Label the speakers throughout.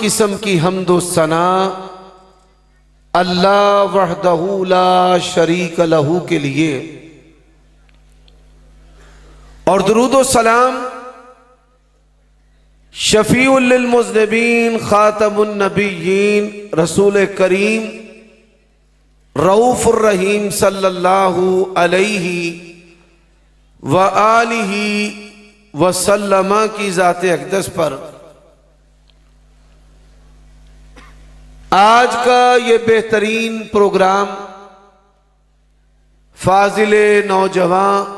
Speaker 1: قسم کی حمد و ثنا اللہ وحدہ لا شریک لہ کے لیے، اور درود و سلام شفیع للمذنبین خاتم النبیین رسول کریم رؤوف الرحیم صلی اللہ علیہ وآلہ وسلم کی ذات اقدس پر آج کا یہ بہترین پروگرام فاضل نوجوان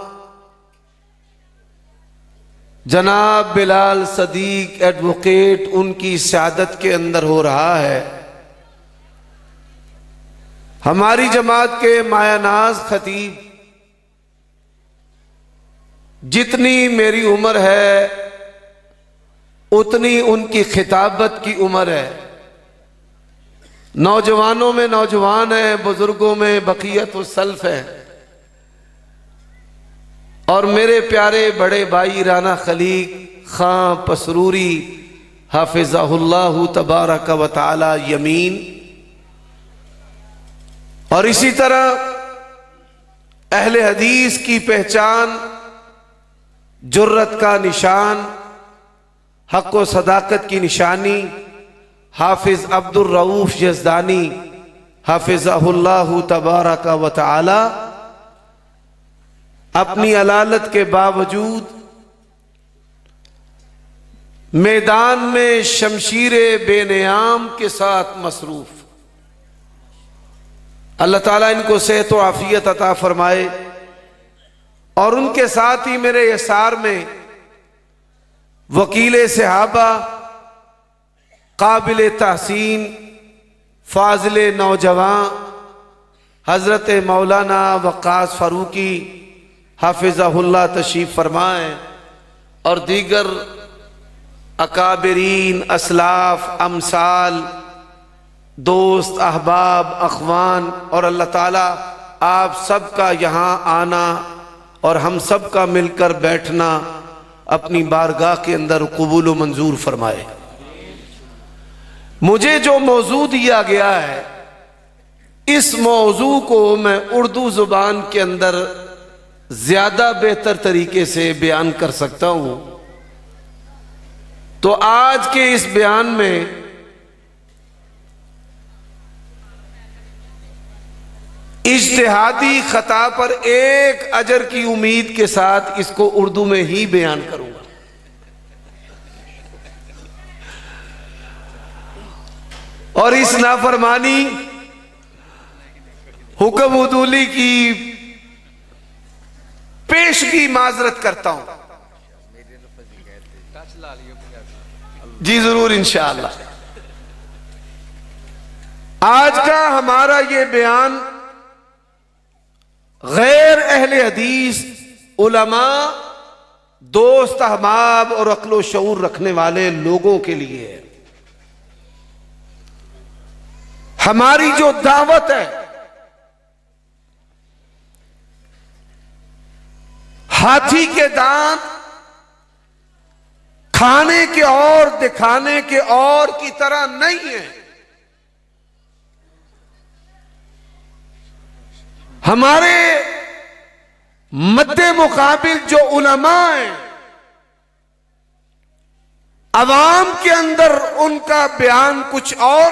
Speaker 1: جناب بلال صدیق ایڈوکیٹ ان کی سعادت کے اندر ہو رہا ہے۔ ہماری جماعت کے مایہ ناز خطیب، جتنی میری عمر ہے اتنی ان کی خطابت کی عمر ہے۔ نوجوانوں میں نوجوان ہیں، بزرگوں میں بقیت السلف ہے، اور میرے پیارے بڑے بھائی رانا خلیق خان پسروری حافظہ اللہ تبارک و تعالی یمین، اور اسی طرح اہل حدیث کی پہچان، جرت کا نشان، حق و صداقت کی نشانی حافظ عبد الرؤوف یزدانی حافظہ اللہ تبارک و تعالی اپنی علالت کے باوجود میدان میں شمشیر بے نیام کے ساتھ مصروف۔ اللہ تعالیٰ ان کو صحت و عافیت عطا فرمائے، اور ان کے ساتھ ہی میرے یسار میں وکیل صحابہ، قابل تحسین، فاضل نوجوان حضرت مولانا وقاص فاروقی حافظہ اللہ تشریف فرمائیں، اور دیگر اکابرین، اسلاف، امثال، دوست، احباب، اخوان، اور اللہ تعالیٰ آپ سب کا یہاں آنا اور ہم سب کا مل کر بیٹھنا اپنی بارگاہ کے اندر قبول و منظور فرمائے۔ مجھے جو موضوع دیا گیا ہے، اس موضوع کو میں اردو زبان کے اندر زیادہ بہتر طریقے سے بیان کر سکتا ہوں، تو آج کے اس بیان میں اجتہادی خطا پر ایک اجر کی امید کے ساتھ اس کو اردو میں ہی بیان کروں گا۔ اور اس نافرمانی حکم عدولی کی پیشگی معذرت کرتا ہوں۔ جی ضرور انشاءاللہ۔ آج کا ہمارا یہ بیان غیر اہل حدیث، علماء، دوست، احباب اور عقل و شعور رکھنے والے لوگوں کے لیے ہے۔ ہماری جو دعوت ہے، ہاتھی کے دانت کھانے کے اور دکھانے کے اور کی طرح نہیں ہے۔ ہمارے مد مقابل جو علماء ہیں، عوام کے اندر ان کا بیان کچھ اور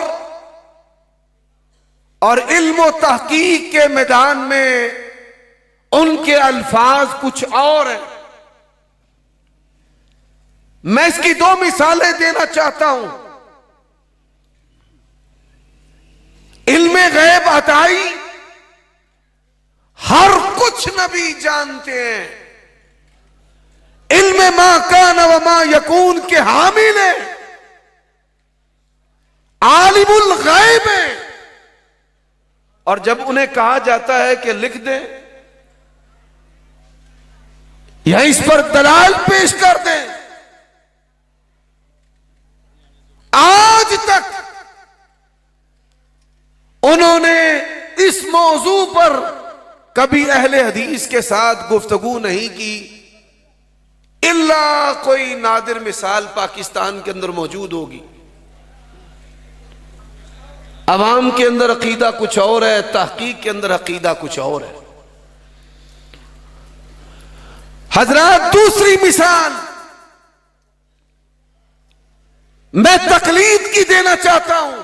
Speaker 1: علم و تحقیق کے میدان میں ان کے الفاظ کچھ اور ہیں۔ میں اس کی دو مثالیں دینا چاہتا ہوں۔ علم غیب عطائی ہر کچھ نبی جانتے ہیں، علم ما کان و ما یکون کے حامل ہیں، عالم الغیب ہیں، اور جب انہیں کہا جاتا ہے کہ لکھ دیں یا اس پر دلائل پیش کر دیں، آج تک انہوں نے اس موضوع پر کبھی اہل حدیث کے ساتھ گفتگو نہیں کی، الا کوئی نادر مثال پاکستان کے اندر موجود ہوگی۔ عوام کے اندر عقیدہ کچھ اور ہے، تحقیق کے اندر عقیدہ کچھ اور ہے۔ حضرات دوسری مثال میں تقلید کی دینا چاہتا ہوں۔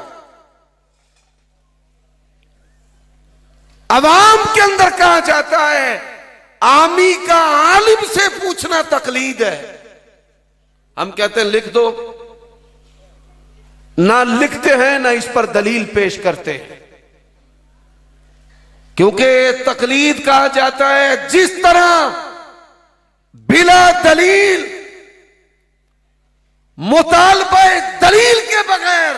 Speaker 1: عوام کے اندر کہا جاتا ہے عامی کا عالم سے پوچھنا تقلید ہے۔ ہم کہتے ہیں لکھ دو، نہ لکھتے ہیں نہ اس پر دلیل پیش کرتے ہیں، کیونکہ تقلید کہا جاتا ہے جس طرح بلا دلیل مطالبہ دلیل کے بغیر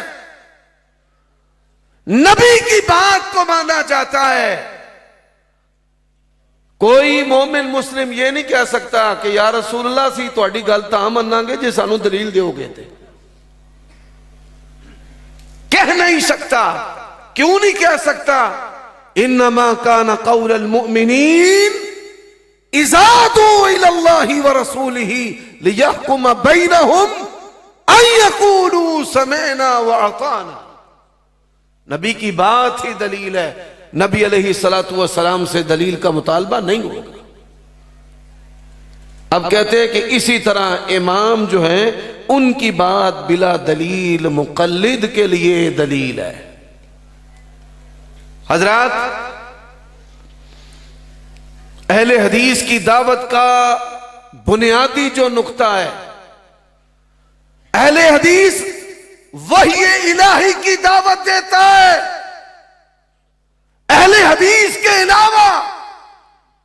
Speaker 1: نبی کی بات کو مانا جاتا ہے۔ کوئی مومن مسلم یہ نہیں کہہ سکتا کہ یا رسول اللہ سی تہاڈی گل تاں مننا گے جے سانو دلیل دیو گے تے، کہہ نہیں سکتا۔ کیوں نہیں کہہ سکتا؟ انما کان قول المؤمنین اذا دعوا الی اللہ ورسولہ لیحکم بینہم ان یقولوا سمعنا واطعنا۔ نبی کی بات ہی دلیل ہے، نبی علیہ السلام سے دلیل کا مطالبہ نہیں ہوگا۔ اب کہتے ہیں کہ اسی طرح امام جو ہیں ان کی بات بلا دلیل مقلد کے لیے دلیل ہے۔ حضرات اہل حدیث کی دعوت کا بنیادی جو نقطہ ہے، اہل حدیث وحی الہی کی دعوت دیتا ہے۔ اہل حدیث کے علاوہ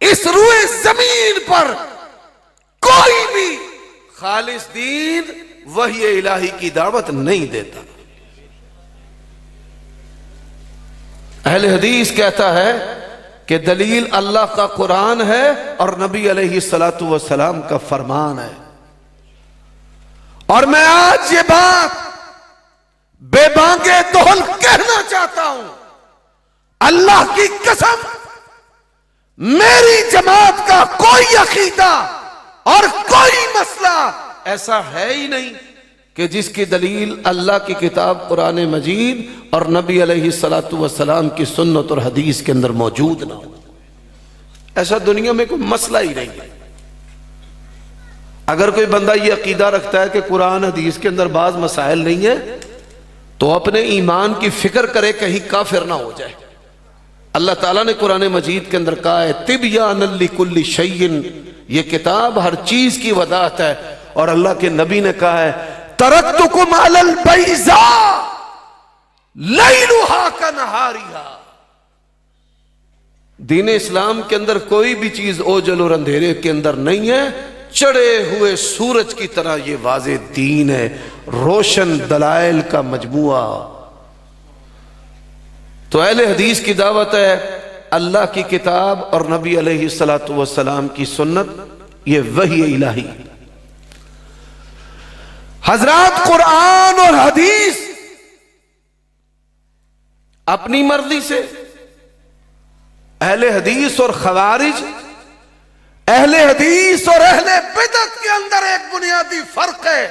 Speaker 1: اس روئے زمین پر کوئی بھی خالص دین وحی الہی کی دعوت نہیں دیتا۔ اہل حدیث کہتا ہے کہ دلیل اللہ کا قرآن ہے اور نبی علیہ السلام کا فرمان ہے۔ اور میں آج یہ بات بے بانگے دہل کہنا چاہتا ہوں، اللہ کی قسم میری جماعت کا کوئی عقیدہ اور کوئی مسئلہ ایسا ہے ہی نہیں کہ جس کی دلیل اللہ کی کتاب قرآن مجید اور نبی علیہ السلام کی سنت اور حدیث کے اندر موجود نہ ہو۔ ایسا دنیا میں کوئی مسئلہ ہی نہیں ہے۔ اگر کوئی بندہ یہ عقیدہ رکھتا ہے کہ قرآن حدیث کے اندر بعض مسائل نہیں ہیں تو اپنے ایمان کی فکر کرے کہیں کافر نہ ہو جائے۔ اللہ تعالیٰ نے قرآن مجید کے اندر کہا ہے تبیان لکل شیء، یہ کتاب ہر چیز کی وضاحت ہے، اور اللہ کے نبی نے کہا ہے ترکتکم علی البیضاء لیلھا کنہارھا۔ دین اسلام کے اندر کوئی بھی چیز اوجل اور اندھیرے کے اندر نہیں ہے، چڑھے ہوئے سورج کی طرح یہ واضح دین ہے، روشن دلائل کا مجموعہ۔ تو اہل حدیث کی دعوت ہے اللہ کی کتاب اور نبی علیہ السلام کی سنت، یہ وحی الہی۔ حضرات قرآن اور حدیث اپنی مرضی سے، اہل حدیث اور خوارج، اہل حدیث اور اہل بدعت کے اندر ایک بنیادی فرق ہے۔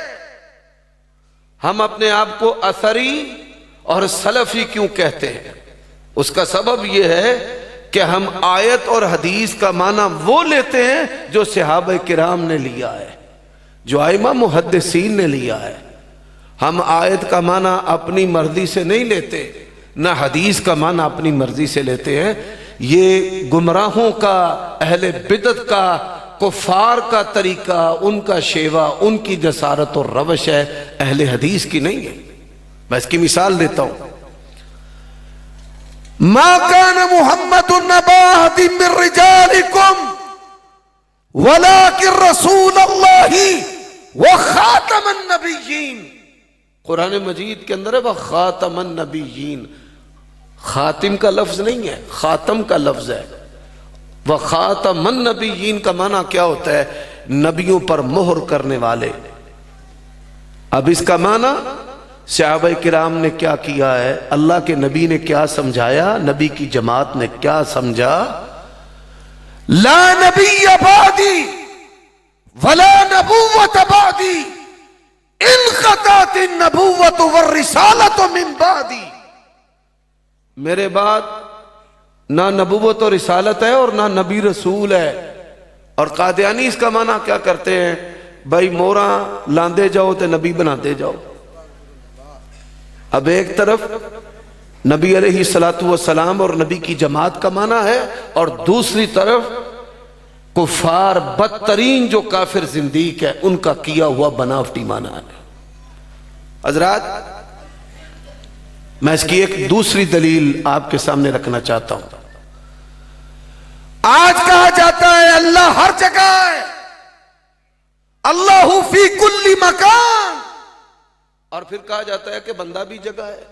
Speaker 1: ہم اپنے آپ کو اثری اور سلفی کیوں کہتے ہیں؟ اس کا سبب یہ ہے کہ ہم آیت اور حدیث کا معنی وہ لیتے ہیں جو صحابہ کرام نے لیا ہے، جو ائمہ محدثین نے لیا ہے۔ ہم آیت کا معنی اپنی مرضی سے نہیں لیتے، نہ حدیث کا معنی اپنی مرضی سے لیتے ہیں۔ یہ گمراہوں کا، اہل بدعت کا، کفار کا طریقہ، ان کا شیوہ، ان کی جسارت اور روش ہے، اہل حدیث کی نہیں ہے۔ میں اس کی مثال دیتا ہوں۔ ما کان محمد نبا احد من رجالکم ولکن رسول اللہ وخاتم النبیین۔ قرآن مجید کے اندر ہے وخاتم النبیین، خاتم کا لفظ نہیں ہے، خاتم کا لفظ ہے۔ وخاتم النبیین کا معنی کیا ہوتا ہے؟ نبیوں پر مہر کرنے والے۔ اب اس کا معنی صحابہ کرام نے کیا کیا ہے، اللہ کے نبی نے کیا سمجھایا، نبی کی جماعت نے کیا سمجھا؟ لا نبی بعدی ولا نبوت بعدی انقطعت النبوت والرسالت من بعدی۔ میرے بعد نہ نبوت اور رسالت ہے اور نہ نبی رسول ہے. اور قادیانی اس کا معنی کیا کرتے ہیں؟ بھائی موراں لاندے جاؤ تے نبی بناتے جاؤ. اب ایک طرف نبی علیہ الصلوۃ والسلام اور نبی کی جماعت کا معنی ہے، اور دوسری طرف کفار بدترین جو کافر زندیق ہے ان کا کیا ہوا بناوٹی معنی ہے. حضرات میں اس کی ایک دوسری دلیل آپ کے سامنے رکھنا چاہتا ہوں. آج کہا جاتا ہے اللہ ہر جگہ ہے، اللہ فی کل مکان، اور پھر کہا جاتا ہے کہ بندہ بھی جگہ ہے.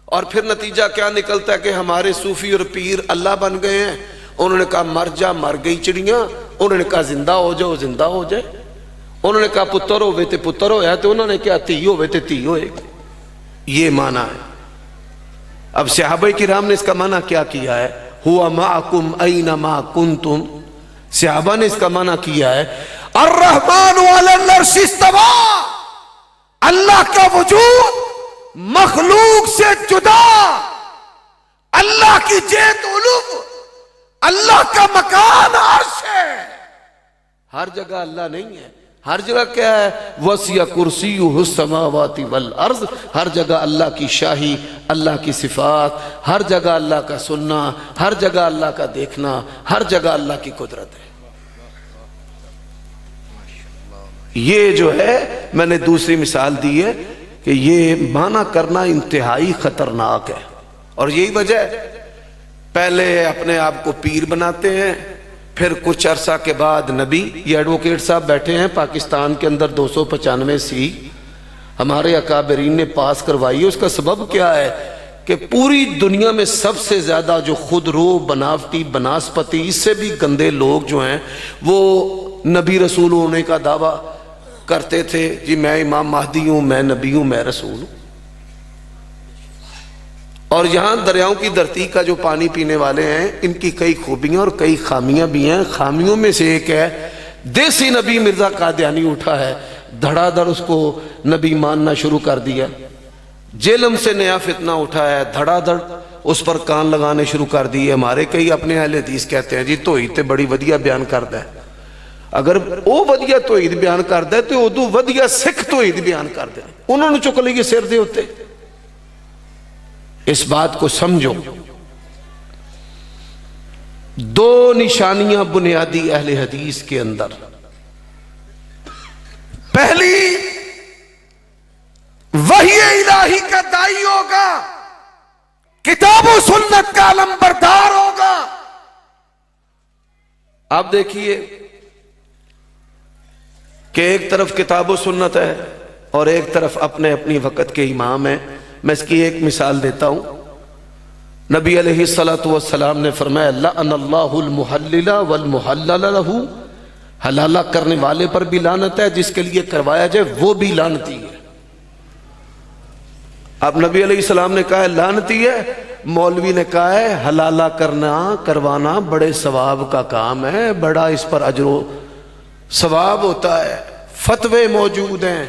Speaker 1: اور پھر نتیجہ کیا نکلتا ہے کہ ہمارے صوفی اور پیر اللہ بن گئے ہیں. انہوں نے کہا مر جا مر گئی چڑیاں، انہوں نے کہا زندہ ہو جاؤ زندہ ہو جائے، انہوں نے کہا پتر ہوئے تے پتر ہویا تو انہوں نے کہا تھی ہوئے تے تھی ہوئے. یہ معنی ہے. اب صحابہ کرام نے اس کا معنی کیا کیا ہے؟ ہوا معکم اینما کنتم. صحابہ نے اس کا معنی کیا ہے الرحمن علی العرش استوی، اللہ کا وجود مخلوق سے جدا، اللہ کی جہت علو، اللہ کا مکان عرش ہے. ہر جگہ اللہ نہیں ہے. ہر جگہ کیا ہے؟ وسع کرسیہ السماوات والارض. ہر جگہ اللہ کی شاہی، اللہ کی صفات، ہر جگہ اللہ کا سننا، ہر جگہ اللہ کا دیکھنا، ہر جگہ اللہ کی قدرت ہے. یہ جو ہے میں نے دوسری مثال دی ہے کہ یہ معنی کرنا انتہائی خطرناک ہے. اور یہی وجہ ہے پہلے اپنے آپ کو پیر بناتے ہیں، پھر کچھ عرصہ کے بعد نبی. یہ ایڈوکیٹ صاحب بیٹھے ہیں پاکستان کے اندر 295 سی ہمارے اکابرین نے پاس کروائی ہے. اس کا سبب کیا ہے کہ پوری دنیا میں سب سے زیادہ جو خود رو بناوٹی بناسپتی اس سے بھی گندے لوگ جو ہیں وہ نبی رسول ہونے کا دعویٰ کرتے تھے. جی میں امام مہدی ہوں، میں نبی ہوں، میں رسول ہوں. اور یہاں دریاؤں کی دھرتی کا جو پانی پینے والے ہیں ان کی کئی خوبیاں اور کئی خامیاں بھی ہیں. خامیوں میں سے ایک ہے دیسی نبی مرزا قادیانی اٹھا ہے، دھڑا دھڑ اس کو نبی ماننا شروع کر دیا. جیلم سے نیا فتنہ اٹھا ہے، دھڑا دھڑ اس پر کان لگانے شروع کر دیے. ہمارے کئی اپنے اہل حدیث کہتے ہیں جی توحید تے بڑی ودیا بیان کردا ہے. اگر وہ ودیا توحید بیان کردا ہے تو ادو ودیا سکھ توحید بیان کردا ہے. انہوں نے چک لیے سر دے ہوتے. اس بات کو سمجھو. دو نشانیاں بنیادی اہل حدیث کے اندر. پہلی وحی الہی کا دائی ہوگا، کتاب و سنت کا علمبردار ہوگا. آپ دیکھیے کہ ایک طرف کتاب و سنت ہے اور ایک طرف اپنے اپنی وقت کے امام ہیں. میں اس کی ایک مثال دیتا ہوں. نبی علیہ الصلوۃ والسلام نے فرمایا لعن اللہ المحلل والمحلل لہ. حلالہ کرنے والے پر بھی لعنت ہے، جس کے لیے کروایا جائے وہ بھی لعنتی ہے. اب نبی علیہ السلام نے کہا ہے لعنتی ہے، مولوی نے کہا ہے حلالہ کروانا بڑے ثواب کا کام ہے، بڑا اس پر اجر و ثواب ہوتا ہے، فتوے موجود ہیں.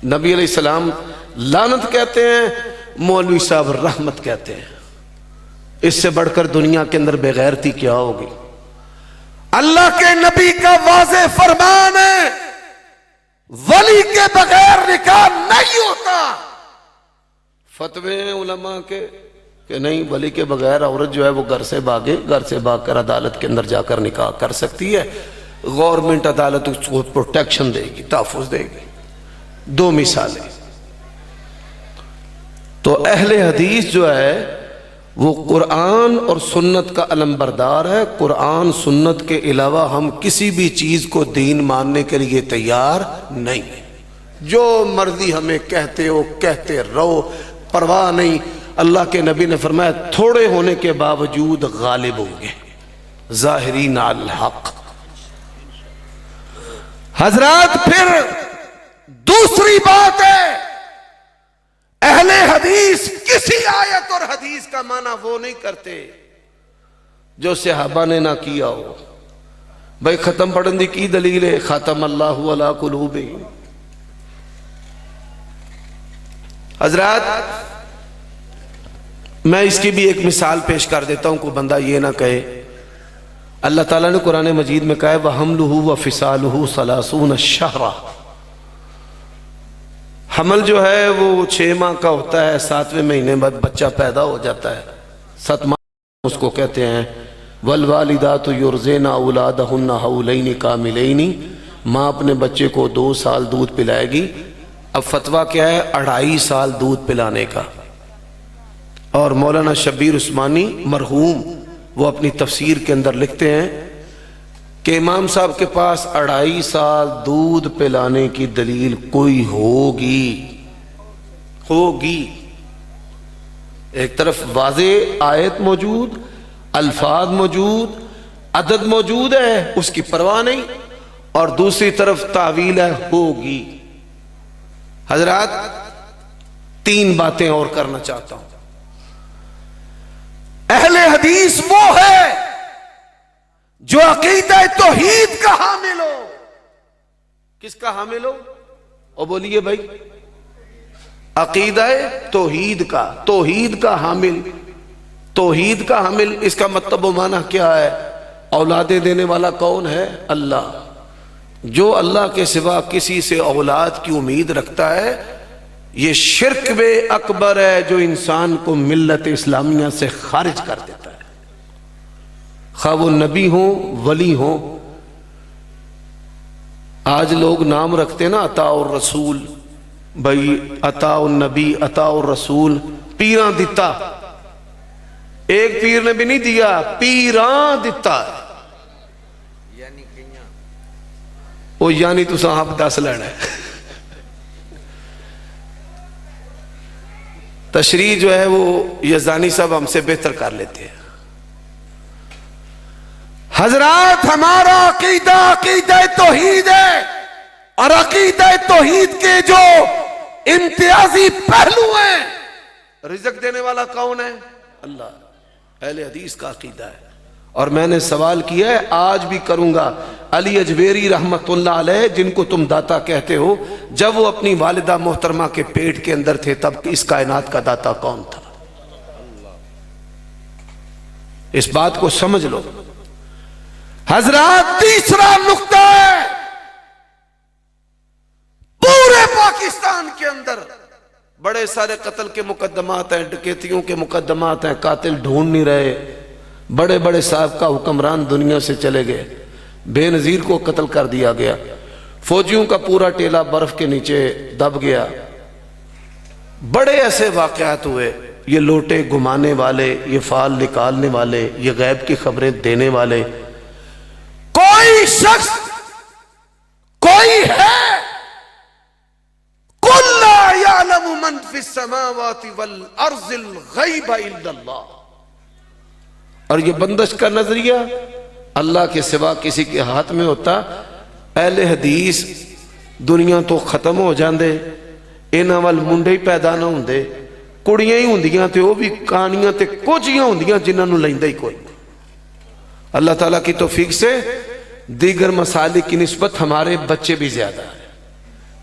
Speaker 1: نبی علیہ السلام لعنت کہتے ہیں، مولوی صاحب رحمت کہتے ہیں. اس سے بڑھ کر دنیا کے اندر بے غیرتی کیا ہوگی؟ اللہ کے نبی کا واضح فرمان ہے ولی کے بغیر نکاح نہیں ہوتا. فتوے ہیں علماء کے کہ نہیں ولی کے بغیر عورت جو ہے وہ گھر سے بھاگ کر عدالت کے اندر جا کر نکاح کر سکتی ہے. گورنمنٹ عدالت اس کو پروٹیکشن دے گی، تحفظ دے گی. دو مثالیں. تو اہل حدیث جو ہے وہ قرآن اور سنت کا علمبردار ہے. قرآن سنت کے علاوہ ہم کسی بھی چیز کو دین ماننے کے لیے تیار نہیں ہیں. جو مرضی ہمیں کہتے ہو کہتے رہو، پرواہ نہیں. اللہ کے نبی نے فرمایا تھوڑے ہونے کے باوجود غالب ہوں گے، ظاہرین علی الحق. حضرات پھر دوسری بات ہے، اہل حدیث کسی آیت اور حدیث کا معنی وہ نہیں کرتے جو صحابہ نے نہ کیا ہو. بھائی ختم پڑھن دی کی دلیل ہے؟ ختم اللہ علی قلوبہم. حضرات میں اس کی بھی ایک مثال پیش کر دیتا ہوں، کوئی بندہ یہ نہ کہے. اللہ تعالیٰ نے قرآن مجید میں کہا ہے وَحَمْلُهُ وَفِصَالُهُ 30 شَهْرًا. حمل جو ہے وہ 6 ماہ کا ہوتا ہے، 7ویں مہینے بعد بچہ پیدا ہو جاتا ہے. 7 ماہ اس کو کہتے ہیں. وَالْوَالِدَاتُ يُرْضِعْنَ أَوْلَادَهُنَّ حَوْلَيْنِ كَامِلَيْنِ. ماں اپنے بچے کو 2 سال دودھ پلائے گی. اب فتویٰ کیا ہے؟ 2.5 سال دودھ پلانے کا. اور مولانا شبیر عثمانی مرحوم وہ اپنی تفسیر کے اندر لکھتے ہیں کہ امام صاحب کے پاس 2.5 سال دودھ پلانے کی دلیل کوئی ہوگی. ایک طرف واضح آیت موجود، الفاظ موجود، عدد موجود ہے، اس کی پرواہ نہیں، اور دوسری طرف تعویل ہے ہوگی. حضرات 3 باتیں اور کرنا چاہتا ہوں. اہل حدیث وہ ہے جو عقیدہ توحید کا حامل ہو. کس کا حامل ہو؟ اور بولیے بھائی، عقیدہ توحید کا. توحید کا حامل. توحید کا حامل اس کا مطلب و معنی کیا ہے؟ اولادیں دینے والا کون ہے؟ اللہ. جو اللہ کے سوا کسی سے اولاد کی امید رکھتا ہے یہ شرک بے اکبر ہے جو انسان کو ملت اسلامیہ سے خارج کر دیتا ہے. خواہ وہ نبی ہوں ولی ہوں. آج لوگ نام رکھتے ہیں نا عطاء الرسول، بھائی عطاء النبی عطاء الرسول. پیراں دیتا، ایک پیر نے بھی نہیں دیا، پیراں دیتا ہے. وہ یعنی تو صاحب 10 لینا ہے. تشریح جو ہے وہ یزدانی صاحب ہم سے بہتر کر لیتے ہیں. حضرات ہمارا عقیدہ عقیدہ توحید ہے، اور عقیدہ توحید کے جو امتیازی پہلو ہیں، رزق دینے والا کون ہے؟ اللہ. اہل حدیث کا عقیدہ ہے. اور میں نے سوال کیا ہے، آج بھی کروں گا. علی اجویری رحمت اللہ علیہ جن کو تم داتا کہتے ہو، جب وہ اپنی والدہ محترمہ کے پیٹ کے اندر تھے تب اس کائنات کا داتا کون تھا؟ اس بات کو سمجھ لو. حضرات تیسرا نقطہ ہے، پورے پاکستان کے اندر بڑے سارے قتل کے مقدمات ہیں، ڈکیتیوں کے مقدمات ہیں، قاتل ڈھونڈ نہیں رہے. بڑے بڑے سابقہ حکمران دنیا سے چلے گئے، بے نظیر کو قتل کر دیا گیا، فوجیوں کا پورا ٹیلا برف کے نیچے دب گیا. بڑے ایسے واقعات ہوئے. یہ لوٹے گھمانے والے، یہ فال نکالنے والے، یہ غیب کی خبریں دینے والے، کوئی شخص کوئی ہے قُلْ لَا يَعْلَمُ مَنْ فِي السَّمَاوَاتِ وَالْأَرْضِ الْغَيْبَ إِلَّا اللَّهُ. اور یہ بندش کا نظریہ اللہ کے سوا کسی کے ہاتھ میں ہوتا، اہل حدیث دنیا تو ختم ہو جاندے، انہاں وال منڈے ہی پیدا نہ ہوندے، کڑیاں ہی ہوندیاں تے وہ بھی کہانیاں تے کچھیاں ہوندیاں جنہاں نوں لیندے ہی کوئی. اللہ تعالیٰ کی توفیق سے دیگر مسالک کی نسبت ہمارے بچے بھی زیادہ ہیں.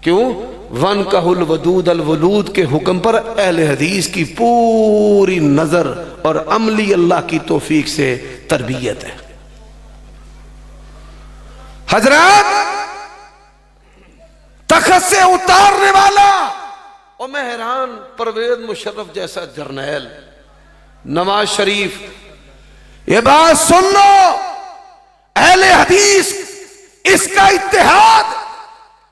Speaker 1: کیوں؟ وَانْكَحُوا الْوَدُودَ الْوَلُودَ کے حکم پر اہل حدیث کی پوری نظر اور عملی اللہ کی توفیق سے تربیت ہے. حضرات تخت سے اتارنے والا، اور میں حیران، پرویز مشرف جیسا جرنیل، نواز شریف، یہ بات سن لو، اہل حدیث اس کا اتحاد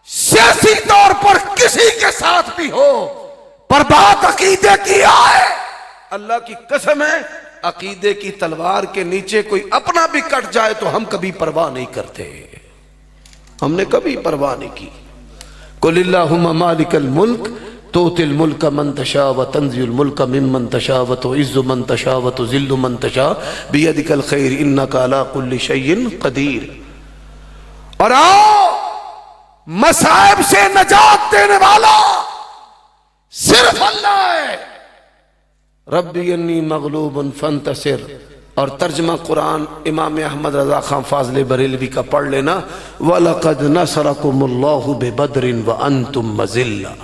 Speaker 1: سیاسی طور پر کسی کے ساتھ بھی ہو، پر بات عقیدے کی آئے، اللہ کی قسم ہے عقیدے کی تلوار کے نیچے کوئی اپنا بھی کٹ جائے تو ہم کبھی پرواہ نہیں کرتے. ہم نے کبھی پرواہ نہیں کی. قُلِ اللَّهُمَّ مَالِكَ الْمُلْكِ تُؤْتِي الْمُلْكَ مَنْ تَشَاءُ وَتَنزِعُ الْمُلْكَ مِمَّنْ تَشَاءُ وَتُعِزُّ مَنْ تَشَاءُ وَتُذِلُّ مَنْ تَشَاءُ بِيَدِكَ الْخَيْرُ إِنَّكَ عَلَى كُلِّ شَيْءٍ قَدِيرٌ. اور آؤ، مصائب سے نجات دینے والا صرف اللہ ہے. ربی انی مغلوب فانتصر. اور ترجمہ قرآن امام احمد رضا خان فاضل بریلوی کا پڑھ لینا، وَلَقَدْ نَصَرَكُمُ اللَّهُ بِبَدْرٍ وَأَنْتُمْ مَذِلَّةٌ.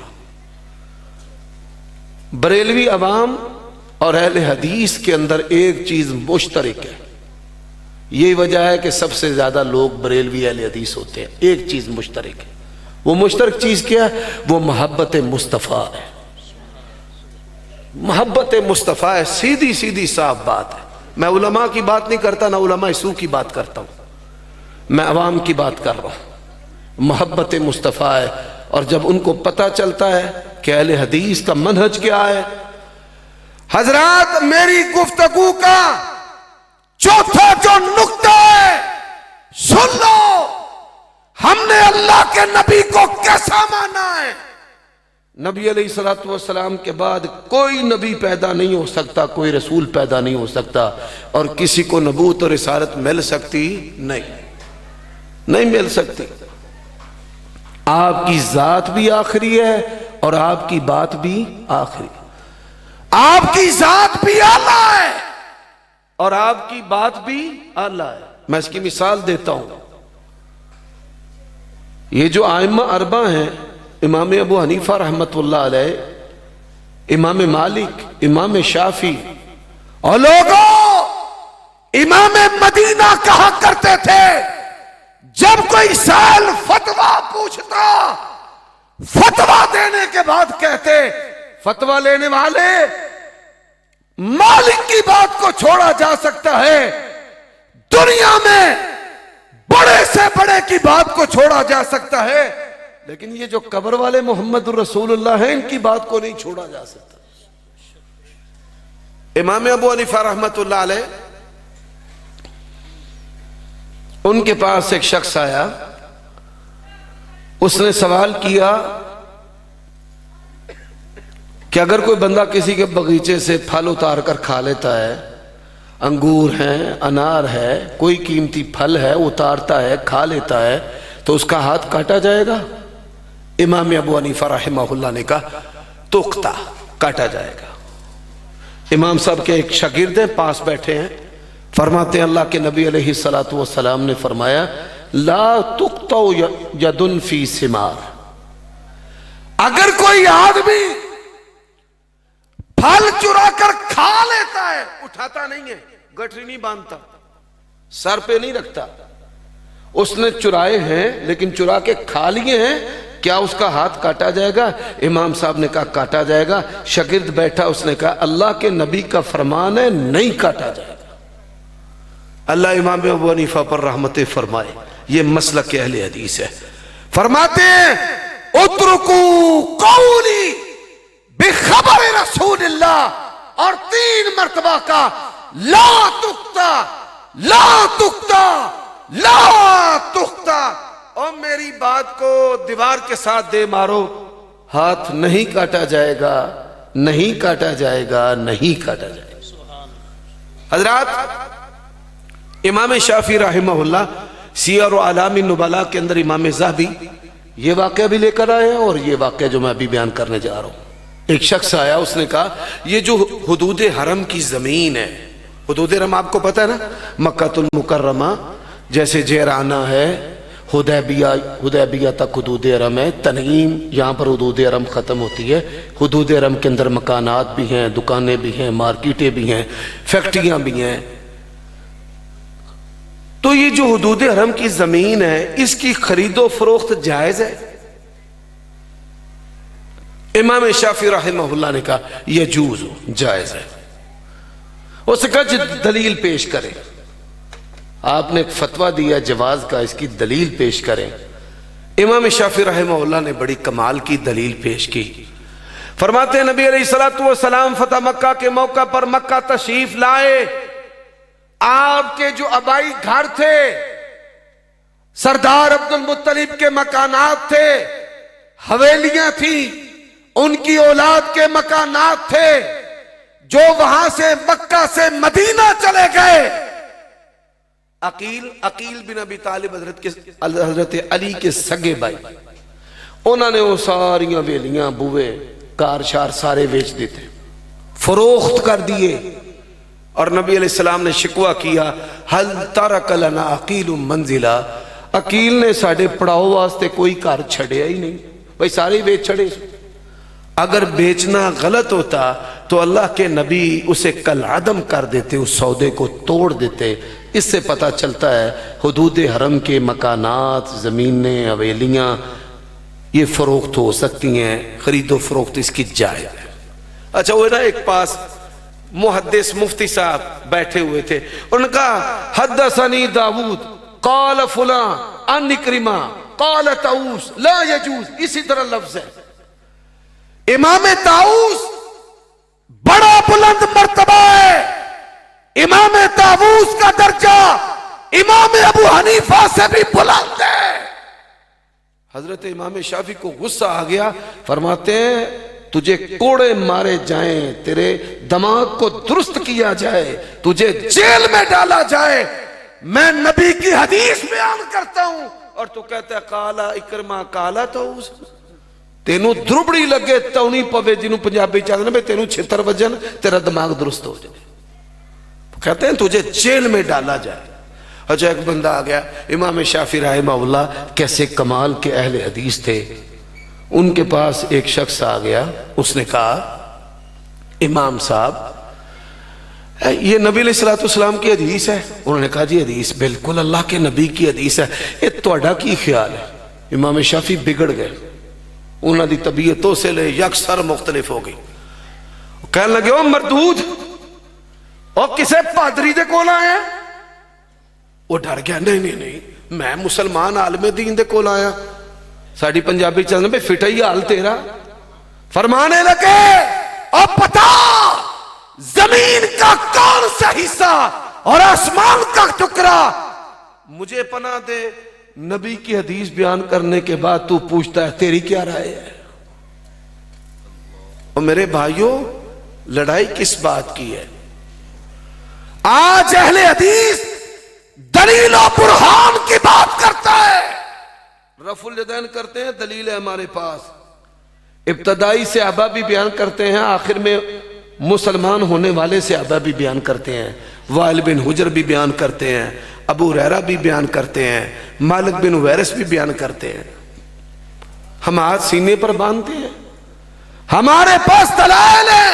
Speaker 1: بریلوی عوام اور اہل حدیث کے اندر ایک چیز مشترک ہے، یہی وجہ ہے کہ سب سے زیادہ لوگ بریلوی اہل حدیث ہوتے ہیں، ایک چیز مشترک ہے۔ وہ مشترک چیز کیا ہے؟ وہ محبت مصطفیٰ ہے۔ محبت مصطفیٰ ہے، سیدھی سیدھی صاف بات ہے۔ میں علماء کی بات نہیں کرتا، نہ علماء سو کی بات کرتا ہوں، میں عوام کی بات کر رہا ہوں۔ محبت مصطفیٰ ہے، اور جب ان کو پتہ چلتا ہے کہ اہل حدیث کا منہج کیا ہے، حضرات میری گفتگو کا چوتھا جو نقطہ ہے سن لو، ہم نے اللہ کے نبی کو کیسا مانا ہے؟ نبی علیہ الصلوۃ والسلام کے بعد کوئی نبی پیدا نہیں ہو سکتا، کوئی رسول پیدا نہیں ہو سکتا، اور کسی کو نبوت اور رسالت مل سکتی نہیں مل سکتی۔ آپ کی ذات بھی آخری ہے اور آپ کی بات بھی آخری، آپ کی ذات بھی اعلیٰ ہے اور آپ کی بات بھی اعلیٰ ہے۔ میں اس کی مثال دیتا ہوں، یہ جو ائمہ اربعہ ہیں، امام ابو حنیفہ رحمت اللہ علیہ، امام مالک، امام شافعی، اور لوگوں امام مدینہ کہا کرتے تھے جب کوئی سائل فتویٰ پوچھتا، فتویٰ دینے کے بعد کہتے فتویٰ لینے والے مالک کی بات کو چھوڑا جا سکتا ہے، دنیا میں بڑے سے بڑے کی بات کو چھوڑا جا سکتا ہے، لیکن یہ جو قبر والے محمد الرسول اللہ ہیں ان کی بات کو نہیں چھوڑا جا سکتا۔ امام ابو حنیفہ رحمت اللہ علیہ، ان کے پاس ایک شخص آیا، اس نے سوال کیا کہ اگر کوئی بندہ کسی کے باغیچے سے پھل اتار کر کھا لیتا ہے، انگور ہیں، انار ہے، کوئی قیمتی پھل ہے، اتارتا ہے، کھا لیتا ہے، تو اس کا ہاتھ کاٹا جائے گا؟ امام ابو حنیفہ رحمہ اللہ نے کہا تختہ، کاٹا جائے گا۔ امام صاحب کے ایک شاگرد ہیں، پاس بیٹھے ہیں، فرماتے ہیں اللہ کے نبی علیہ الصلوۃ والسلام نے فرمایا لا تقطع ید فی ثمار، اگر کوئی آدمی پھل چرا کر کھا لیتا ہے، اٹھاتا نہیں ہے، گٹری نہیں باندھتا، سر پہ نہیں رکھتا، اس نے چرائے ہیں لیکن چرا کے کھا لیے ہیں، کیا اس کا ہاتھ کاٹا جائے گا؟ امام صاحب نے کہا کاٹا جائے گا۔ شاگرد بیٹھا، اس نے کہا اللہ کے نبی کا فرمان ہے نہیں کاٹا جائے گا۔ اللہ امام ابو حنیفہ پر رحمت فرمائے، یہ مسلک اہل حدیث ہے۔ فرماتے ہیں اترکو قولی بخبر رسول اللہ، اور 3 مرتبہ کا لا تقطع لا تقطع لا تقطع، اور میری بات کو دیوار کے ساتھ دے مارو، ہاتھ نہیں کاٹا جائے گا، نہیں کاٹا جائے گا، نہیں کاٹا جائے گا۔ حضرات امام شافعی رحمہ اللہ سیر و اعلام النبلاء کے اندر امام ذہبی یہ واقعہ بھی لے کر آئے ہیں، اور یہ واقعہ جو میں ابھی بیان کرنے جا رہا ہوں، ایک شخص آیا، اس نے کہا یہ جو حدود حرم کی زمین ہے، حدود حرم آپ کو پتہ ہے نا، مکہ المکرمہ جیسے جیرانہ ہے، حدیبیہ تک حدود حرم ہے، تنعیم یہاں پر حدود حرم ختم ہوتی ہے، حدود حرم کے اندر مکانات بھی ہیں، دکانیں بھی ہیں، مارکیٹیں بھی ہیں، فیکٹریاں بھی ہیں۔ تو یہ جو حدود حرم کی زمین ہے، اس کی خرید و فروخت جائز ہے؟ امام شافعی رحمہ اللہ نے کہا یجوز، جائز ہے۔ اس نے کہا دلیل پیش کریں، آپ نے ایک فتویٰ دیا جواز کا، اس کی دلیل پیش کریں۔ امام شافعی رحمہ اللہ نے بڑی کمال کی دلیل پیش کی۔ فرماتے ہیں نبی علیہ الصلوۃ والسلام فتح مکہ کے موقع پر مکہ تشریف لائے، آپ کے جو آبائی گھر تھے، سردار عبد المطلب کے مکانات تھے، حویلیاں تھیں، ان کی اولاد کے مکانات تھے، جو وہاں سے مکہ سے مدینہ چلے گئے۔ عقیل بن ابی طالب حضرت علی کے سگے بھائی، انہوں نے وہ ساری حویلیاں، بوئے، کار شار سارے بیچ دیتے، فروخت کر دیے، اور نبی علیہ السلام نے شکوہ کیا حل ترک لنا عقیل منزلہ، عقیل نے ساڑھے پڑاؤ واسطے کوئی کار چھڑیا ہی نہیں، بھائی سارے بیچ چھڑے۔ اگر بیچنا غلط ہوتا تو اللہ کے نبی اسے کل عدم کر دیتے، اس سودے کو توڑ دیتے۔ اس سے پتہ چلتا ہے حدود حرم کے مکانات، زمینیں، حویلیاں یہ فروخت ہو سکتی ہیں، خرید و فروخت اس کی جائز ہے۔ اچھا وہ نا ایک پاس محدث مفتی صاحب بیٹھے ہوئے تھے، انہوں نے کہا حدثنی داود قال فلاں عن اکرمہ قال طاؤس لا یجوز، اسی طرح لفظ ہے۔ امام طاؤس بڑا بلند مرتبہ ہے، امام طاؤس کا درجہ امام ابو حنیفہ سے بھی بلند ہے۔ حضرت امام شافعی کو غصہ آ گیا، فرماتے ہیں تجھے کوڑے مارے جائیں، تیرے دماغ کو درست کیا جائے، تجھے جیل میں ڈالا جائے، میں نبی کی حدیث بیان کرتا ہوں اور تو کہتا ہے کالا اکرمہ کالا طاؤس۔ تینوں دربڑی لگے تونی پوے، جنہوں پنجابی چاہتے ہیں تینوں چھتر وجن، تیرا دماغ درست ہو جائے، کہتے ہیں تجھے جیل میں ڈالا جائے۔ اچھا ایک بندہ آ گیا، امام شافعی رحمہ اللہ کیسے کمال کے اہل حدیث تھے، ان کے پاس ایک شخص آ گیا، اس نے کہا امام صاحب یہ نبی علیہ السلام کی حدیث ہے؟ انہوں نے کہا جی حدیث بالکل اللہ کے نبی کی حدیث ہے، یہ توڑا کی خیال ہے؟ امام شافعی بگڑ گئے، انہوں دی طبیعتوں سے لے یکسر مختلف ہو گئی، کہنے لگے او مردود، اور کسے پادری دے کول آیا؟ وہ ڈر گیا، نہیں میں مسلمان عالم دین دے کول آیا۔ ساڑھی پنجابی چلنے پہ فٹا ہی حال تیرا۔ فرمانے لگے اور پتا زمین کا کون سا حصہ اور آسمان کا ٹکڑا مجھے پناہ دے، نبی کی حدیث بیان کرنے کے بعد تو پوچھتا ہے تیری کیا رائے ہے؟ اور میرے بھائیوں لڑائی کس بات کی ہے؟ آج اہل حدیث دلیل و برہان کی بات کرتا ہے، رفع الیدین کرتے ہیں، دلیل ہے ہمارے پاس، ابتدائی صحابہ بھی بیان کرتے ہیں، آخر میں مسلمان ہونے والے صحابہ بھی بیان کرتے ہیں، وائل بن حجر بھی بیان کرتے ہیں، ابو ہریرہ بھی بیان کرتے ہیں، مالک بن ویرس بھی بیان کرتے ہیں۔ ہم ہاتھ سینے پر باندھتے ہیں، ہمارے پاس دلائل ہیں،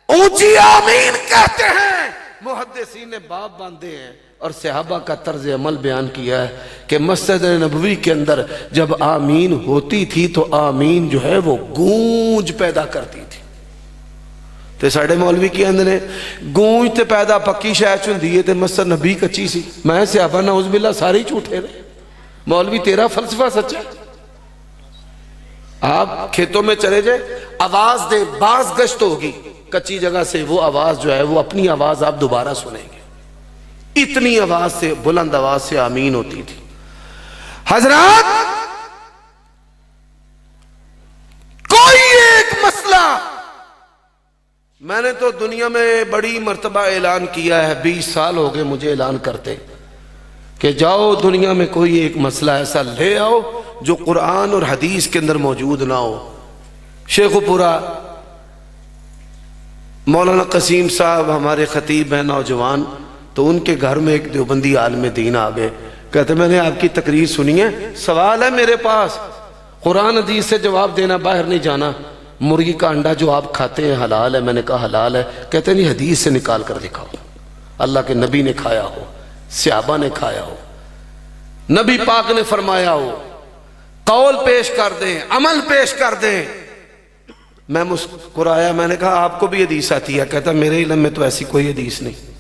Speaker 1: اونچی آمین کہتے ہیں، محدثین نے باب باندھے ہیں اور صحابہ کا طرز عمل بیان کیا ہے کہ مسجد نبوی کے اندر جب آمین ہوتی تھی تو آمین جو ہے وہ گونج پیدا کرتی تھی۔ تے ساڑھے مولوی کی اندر نے گونج تے پیدا پکی شاید چندی ہے تے مسجد نبی کچی سی، میں صحابہ نعوذ باللہ ساری جھوٹے رہے، مولوی تیرا فلسفہ سچا ہے۔ آپ کھیتوں میں چلے جائے آواز دیں، باز گشت ہوگی کچی جگہ سے، وہ آواز جو ہے وہ اپنی آواز آپ دوبارہ سنیں گے، اتنی آواز سے، بلند آواز سے آمین ہوتی تھی۔ حضرات کوئی ایک مسئلہ، میں نے تو دنیا میں بڑی مرتبہ اعلان کیا ہے، 20 سال ہو گئے مجھے اعلان کرتے کہ جاؤ دنیا میں کوئی ایک مسئلہ ایسا لے آؤ جو قرآن اور حدیث کے اندر موجود نہ ہو۔ شیخ پورا مولانا قسیم صاحب ہمارے خطیب ہیں نوجوان، تو ان کے گھر میں ایک دیوبندی عالم دین آ گئے، کہتے میں نے آپ کی تقریر سنی ہے، سوال ہے میرے پاس، قرآن حدیث سے جواب دینا، باہر نہیں جانا، مرغی کا انڈا جو آپ کھاتے ہیں حلال ہے؟ میں نے کہا حلال ہے۔ کہتے نہیں حدیث سے نکال کر دکھاؤ، اللہ کے نبی نے کھایا ہو، صحابہ نے کھایا ہو، نبی پاک نے فرمایا ہو، قول پیش کر دیں، عمل پیش کر دیں۔ میں مسکرایا، میں نے کہا آپ کو بھی حدیث آتی ہے؟ کہتا میرے علم میں تو ایسی کوئی حدیث نہیں۔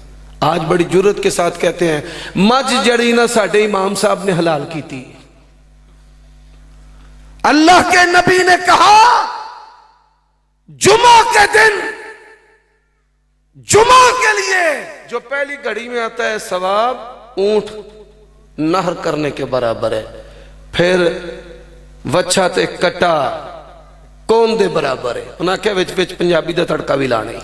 Speaker 1: آج بڑی جرت کے ساتھ کہتے ہیں مجھ جڑی نہ ساڑھے امام صاحب نے حلال کی تھی۔ اللہ کے نبی نے کہا جمعہ کے دن، جمعہ کے لیے جو پہلی گھڑی میں آتا ہے ثواب اونٹ نہر کرنے کے برابر ہے، پھر وچھا تے کٹا کون دے برابر ہے، انہاں کیا وچ وچ پنجابی دا تڑکا بھی لانے،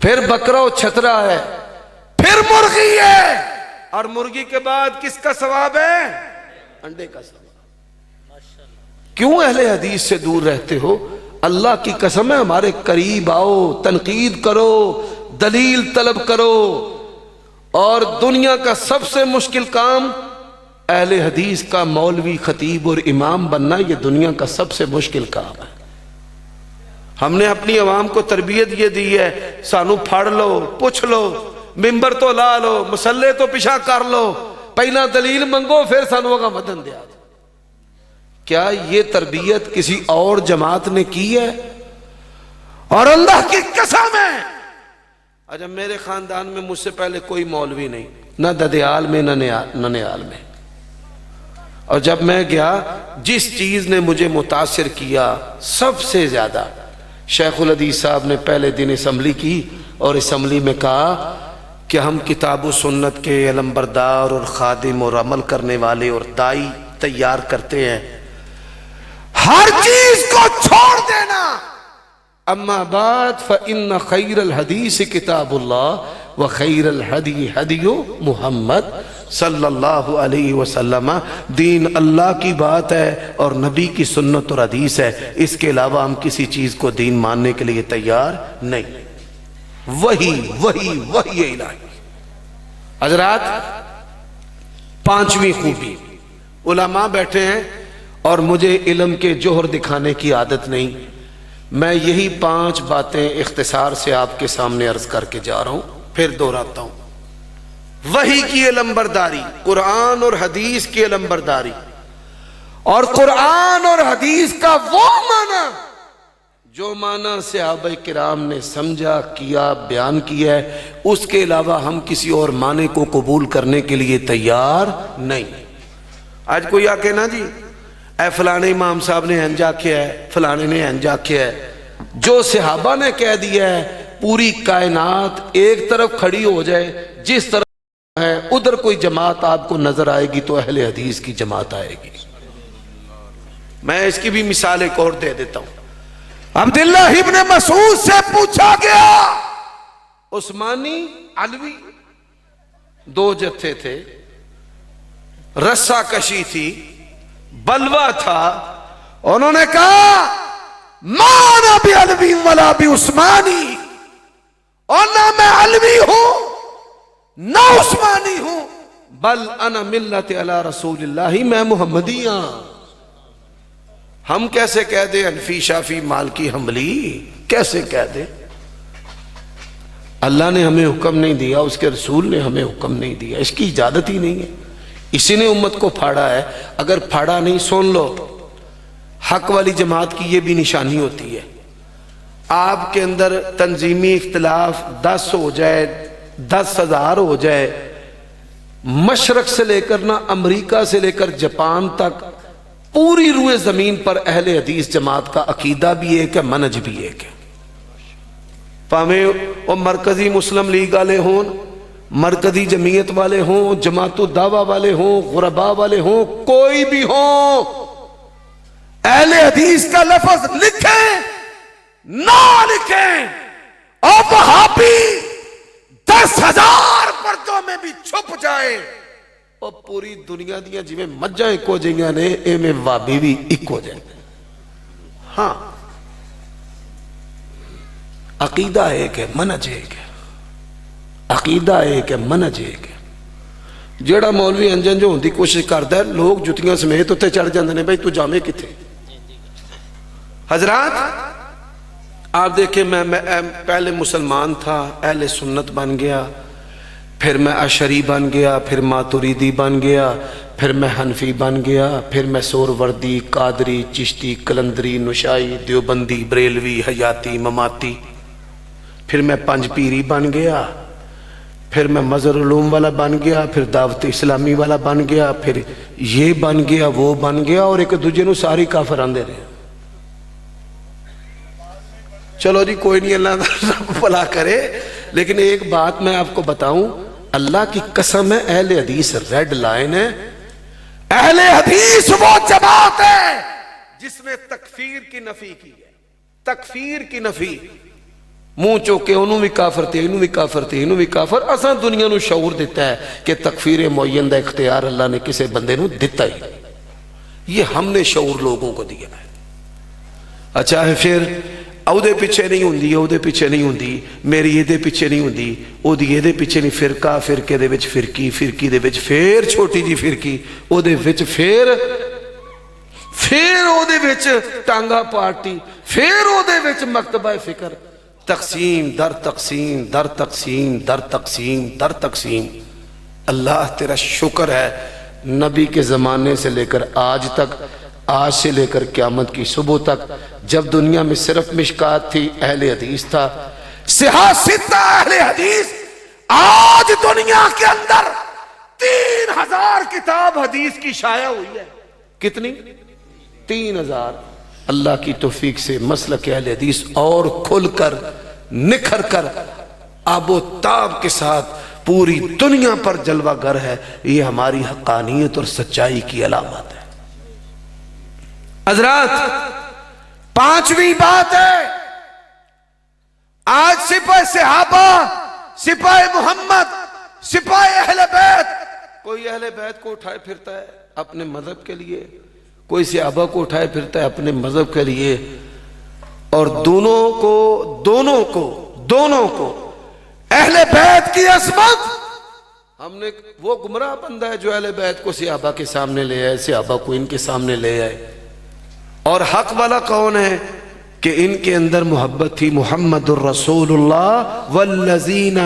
Speaker 1: پھر بکرا و چھترا ہے، پھر مرغی ہے، اور مرغی کے بعد کس کا ثواب ہے؟ انڈے کا ثواب۔ کیوں اہل حدیث سے دور رہتے ہو؟ اللہ کی قسم ہے ہمارے قریب آؤ، تنقید کرو، دلیل طلب کرو، اور دنیا کا سب سے مشکل کام اہل حدیث کا مولوی خطیب اور امام بننا، یہ دنیا کا سب سے مشکل کام ہے۔ ہم نے اپنی عوام کو تربیت یہ دی ہے سانو پھڑ لو پوچھ لو ممبر تو لا لو مسلے تو پیچھا کر لو پہلا دلیل منگو پھر سانو کا مدن دیا. کیا یہ تربیت کسی اور جماعت نے کی ہے؟ اور اللہ کی قسم ہے اچھا میرے خاندان میں مجھ سے پہلے کوئی مولوی نہیں، نہ ددیال میں نہ ننیال میں. اور جب میں گیا جس چیز نے مجھے متاثر کیا سب سے زیادہ، شیخ الحدیث صاحب نے پہلے دن اسمبلی کی اور اسمبلی میں کہا کہ ہم کتاب و سنت کے علم بردار اور خادم اور عمل کرنے والے اور دائی تیار کرتے ہیں، ہر چیز کو چھوڑ دینا. اما بعد فإن خیر الحدیث کتاب اللہ وخیر الہدی ہدی محمد صلی اللہ علیہ وسلم. دین اللہ کی بات ہے اور نبی کی سنت اور حدیث ہے، اس کے علاوہ ہم کسی چیز کو دین ماننے کے لیے تیار نہیں. وہی الہی. حضرات پانچویں خوبی، علماء بیٹھے ہیں اور مجھے علم کے جوہر دکھانے کی عادت نہیں، میں یہی 5 باتیں اختصار سے آپ کے سامنے عرض کر کے جا رہا ہوں پھر دہراتا ہوں. وحی کی علم برداری، قرآن اور حدیث کی علم برداری، اور قرآن اور حدیث کا وہ معنی جو معنی صحابہ کرام نے سمجھا کیا بیان کیا ہے، اس کے علاوہ ہم کسی اور معنی کو قبول کرنے کے لیے تیار نہیں. آج کوئی آ کے نا جی اے فلانے امام صاحب نے انجا کیا ہے فلانے نے انجا کیا ہے، جو صحابہ نے کہہ دیا ہے پوری کائنات ایک طرف کھڑی ہو جائے جس طرف ہے ادھر کوئی جماعت آپ کو نظر آئے گی تو اہل حدیث کی جماعت آئے گی. میں اس کی بھی مثال ایک اور دے دیتا ہوں. عبداللہ ابن مسعود سے پوچھا گیا، عثمانی علوی 2 جتھے تھے، رسا کشی تھی، بلوا تھا، انہوں نے کہا ما انا بھی علوی ولا بھی عثمانی، اور نہ میں علوی ہوں نہ عثمانی ہوں، بل انا ملت علی رسول اللہ، میں محمدی ہوں. ہم کیسے کہہ دیں حنفی شافی مالکی حنبلی، کیسے کہہ دیں؟ اللہ نے ہمیں حکم نہیں دیا، اس کے رسول نے ہمیں حکم نہیں دیا، اس کی اجازت ہی نہیں ہے. اسی نے امت کو پھاڑا ہے. اگر پھاڑا نہیں سن لو، حق والی جماعت کی یہ بھی نشانی ہوتی ہے، آپ کے اندر تنظیمی اختلاف 10 ہو جائے 10,000 ہو جائے، مشرق سے لے کر نہ امریکہ سے لے کر جاپان تک پوری روئے زمین پر اہل حدیث جماعت کا عقیدہ بھی ایک ہے، منج بھی ایک ہے. پاویں وہ مرکزی مسلم لیگ والے ہون، مرکزی جمعیت والے ہوں، جماعت الدعوہ والے ہوں، غرباء والے ہوں، کوئی بھی ہوں، اہل حدیث کا لفظ لکھیں نہ لکھیں اور وہابی 10,000 پردوں میں بھی چھپ جائے اور پوری دنیا دیا جی میں مجھا ایک ہو جائیں نے اے میں وابی بھی ایک ہو جائیں. ہاں عقیدہ ایک ہے، منج ایک ہے، عقیدہ ایک ہے، منج ایک ہے. جیڑا مولوی انجن جو ہوندی کوشش کرتا ہے لوگ جتیاں سمیت اتنے چڑھ جاندے نے بھائی تو جامے کتھے. حضرات آپ دیکھیں میں پہلے مسلمان تھا، اہل سنت بن گیا، پھر میں اشعری بن گیا، پھر ماتریدی بن گیا، پھر میں حنفی بن گیا، پھر میں سوروردی، قادری، چشتی، کلندری، نشائی، دیوبندی، بریلوی، حیاتی، مماتی، پھر میں پنج پیری بن گیا، پھر میں مظہر علوم والا بن گیا، پھر دعوت اسلامی والا بن گیا، پھر یہ بن گیا وہ بن گیا، اور ایک دوجے نو ساری کافر آندے رہے. چلو جی کوئی نہیں، اللہ تعالیٰ کو بھلا کرے. لیکن ایک بات میں آپ کو بتاؤں، اللہ کی قسم ہے اہل حدیث ریڈ لائن ہے. اہل حدیث وہ جماعت ہے جس نے تکفیر کی نفی کی ہے. تکفیر کی نفی، منہ چوکے انہوں بھی کافر تھے، انہوں بھی کافر تھے، انہوں بھی کافر. اساں دنیا نو شعور دیتا ہے کہ تکفیر معین دا اختیار اللہ نے کسے بندے نو دیتا ہی. یہ ہم نے شعور لوگوں کو دیا ہے. اچھا ہے پھر او دے پیچھے نہیں ہوندی، او دے پیچھے نہیں ہوندی، میری یہ دے پیچھے نہیں ہوندی، او دی یہ دے پیچھے نہیں، فرقہ، فرقے دے وچ فرقی، فرقی دے وچ پھر چھوٹی جی فرقی، او دے وچ پھر او دے وچ ٹانگا پارٹی، پھر اودے وچ مکتبہ فکر تقسیم در تقسیم در تقسیم در تقسیم در تقسیم. اللہ تیرا شکر ہے نبی کے زمانے سے لے کر آج تک، آج سے لے کر قیامت کی صبح تک، جب دنیا میں صرف مشکات تھی، اہل حدیث تھا، صحاح ستہ اہل حدیث، آج دنیا کے اندر 3000 کتاب حدیث کی شائع ہوئی ہے. کتنی؟ 3000. اللہ کی توفیق سے مسلک اہل حدیث اور کھل کر نکھر کر آب و تاب کے ساتھ پوری دنیا پر جلوہ گر ہے. یہ ہماری حقانیت اور سچائی کی علامت ہے. حضرات، پانچویں بات ہے، آج سپہ صحابہ، سپہ محمد، سپہ اہل بیت، کوئی اہل بیت کو اٹھائے پھرتا ہے اپنے مذہب کے لیے، کوئی صحابہ کو اٹھائے پھرتا ہے اپنے مذہب کے لیے، اور دونوں کو اہل بیت کی عظمت، ہم نے وہ گمراہ بندہ ہے جو اہل بیت کو صحابہ کے سامنے لے آئے، صحابہ کو ان کے سامنے لے آئے. اور حق والا کون ہے کہ ان کے اندر محبت تھی. محمد الرسول اللہ والذین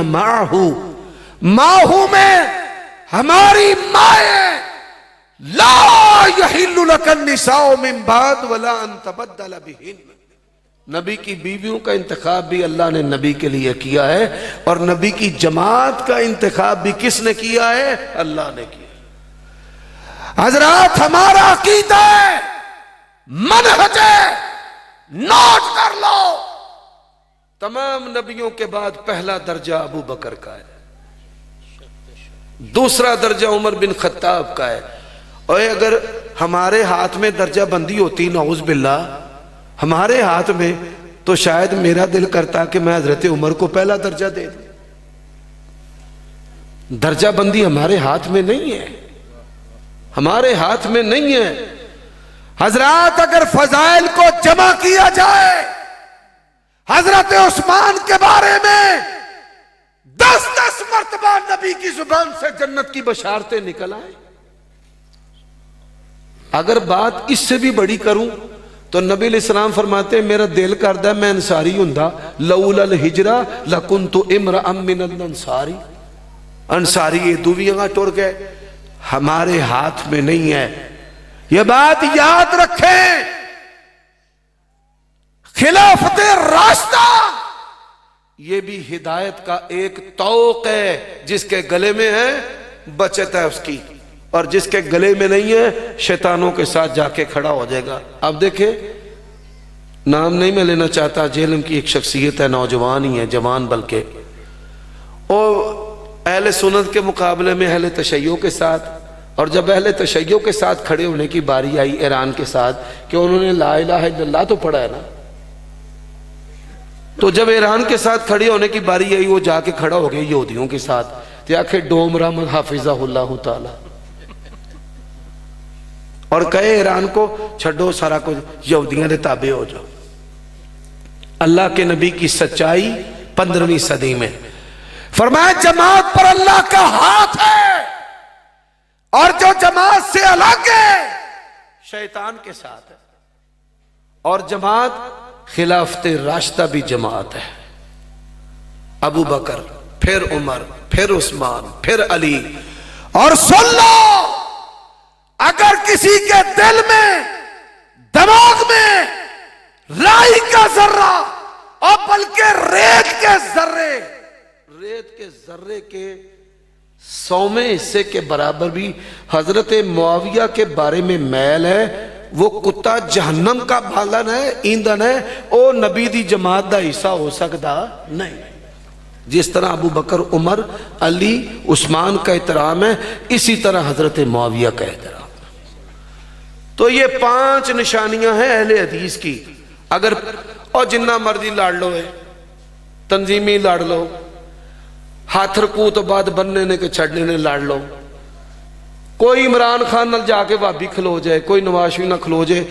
Speaker 1: معہو میں ہماری مائیں، لا یحل لک النساء من بعد ولا ان تبدل بہن. نبی کی بیویوں کا انتخاب بھی اللہ نے نبی کے لیے کیا ہے، اور نبی کی جماعت کا انتخاب بھی کس نے کیا ہے؟ اللہ نے کیا. حضرات، ہمارا عقیدہ ہے، منہج ہے، نوٹ کر لو، تمام نبیوں کے بعد پہلا درجہ ابو بکر کا ہے، دوسرا درجہ عمر بن خطاب کا ہے. اور اگر ہمارے ہاتھ میں درجہ بندی ہوتی، نعوذ باللہ ہمارے ہاتھ میں، تو شاید میرا دل کرتا کہ میں حضرت عمر کو پہلا درجہ دے دوں. درجہ بندی ہمارے ہاتھ میں نہیں ہے، ہمارے ہاتھ میں نہیں ہے. حضرات، اگر فضائل کو جمع کیا جائے، حضرت عثمان کے بارے میں 10 مرتبہ نبی کی زبان سے جنت کی بشارتیں نکل آئیں. اگر بات اس سے بھی بڑی کروں تو نبی علیہ السلام فرماتے ہیں میرا دل کردا میں انصاری ہوندا، لولا الہجرہ لکنت امرأ من الانصاری. انصاری یہ دویاں ٹر گئے، ہمارے ہاتھ میں نہیں ہے. یہ بات یاد رکھیں، خلافت راشدہ یہ بھی ہدایت کا ایک طوق ہے، جس کے گلے میں ہے بچت ہے اس کی، اور جس کے گلے میں نہیں ہے شیطانوں کے ساتھ جا کے کھڑا ہو جائے گا. اب دیکھیں، نام نہیں میں لینا چاہتا، جہلم کی ایک شخصیت ہے، نوجوان ہی ہے، جوان بلکہ، اور اہل سنت کے مقابلے میں اہل تشیع کے ساتھ، اور جب اہل تشیع کے ساتھ کھڑے ہونے کی باری آئی ایران کے ساتھ کہ انہوں نے لا الہ الا اللہ تو پڑھا ہے نا، تو جب ایران کے ساتھ کھڑے ہونے کی باری آئی وہ جا کے کھڑا ہو گئے یہودیوں کے ساتھ، تو آخر ڈوم رحمت حافظہ اللہ تعالی، اور کہے ایران کو چھڑو سارا کچھ، یہودیاں دے تابع ہو جاؤ. اللہ کے نبی کی سچائی 15ویں صدی میں فرمایا جماعت پر اللہ کا ہاتھ ہے، اور جو جماعت سے الگ ہے شیطان کے ساتھ ہے. اور جماعت خلافت راشدہ بھی جماعت ہے، ابو بکر، پھر عمر، پھر عثمان، پھر علی. اور سن لو، اگر کسی کے دل میں، دماغ میں رائی کا ذرہ، اور بلکہ ریت کے ذرے کے 100ویں حصے کے برابر بھی حضرت معاویہ کے بارے میں میل ہے، وہ کتا جہنم کا بالن ہے، ایندھن ہے، او نبی دی جماعت دا حصہ ہو سکتا نہیں. جس طرح ابو بکر، عمر، علی، عثمان کا احترام ہے، اسی طرح حضرت معاویہ کا احترام. تو یہ 5 نشانیاں ہیں اہل حدیث کی. اگر اور جنہ مرضی لڑ لو ہے، تنظیمی لڑ لو، ہاتھ رکوع تو بعد بننے نے کہ چھڑنے نے لڑ لو، کوئی عمران خان نل جا کے بھابی کھلو جائے، کوئی نواز شریف نہ کھلو جائے،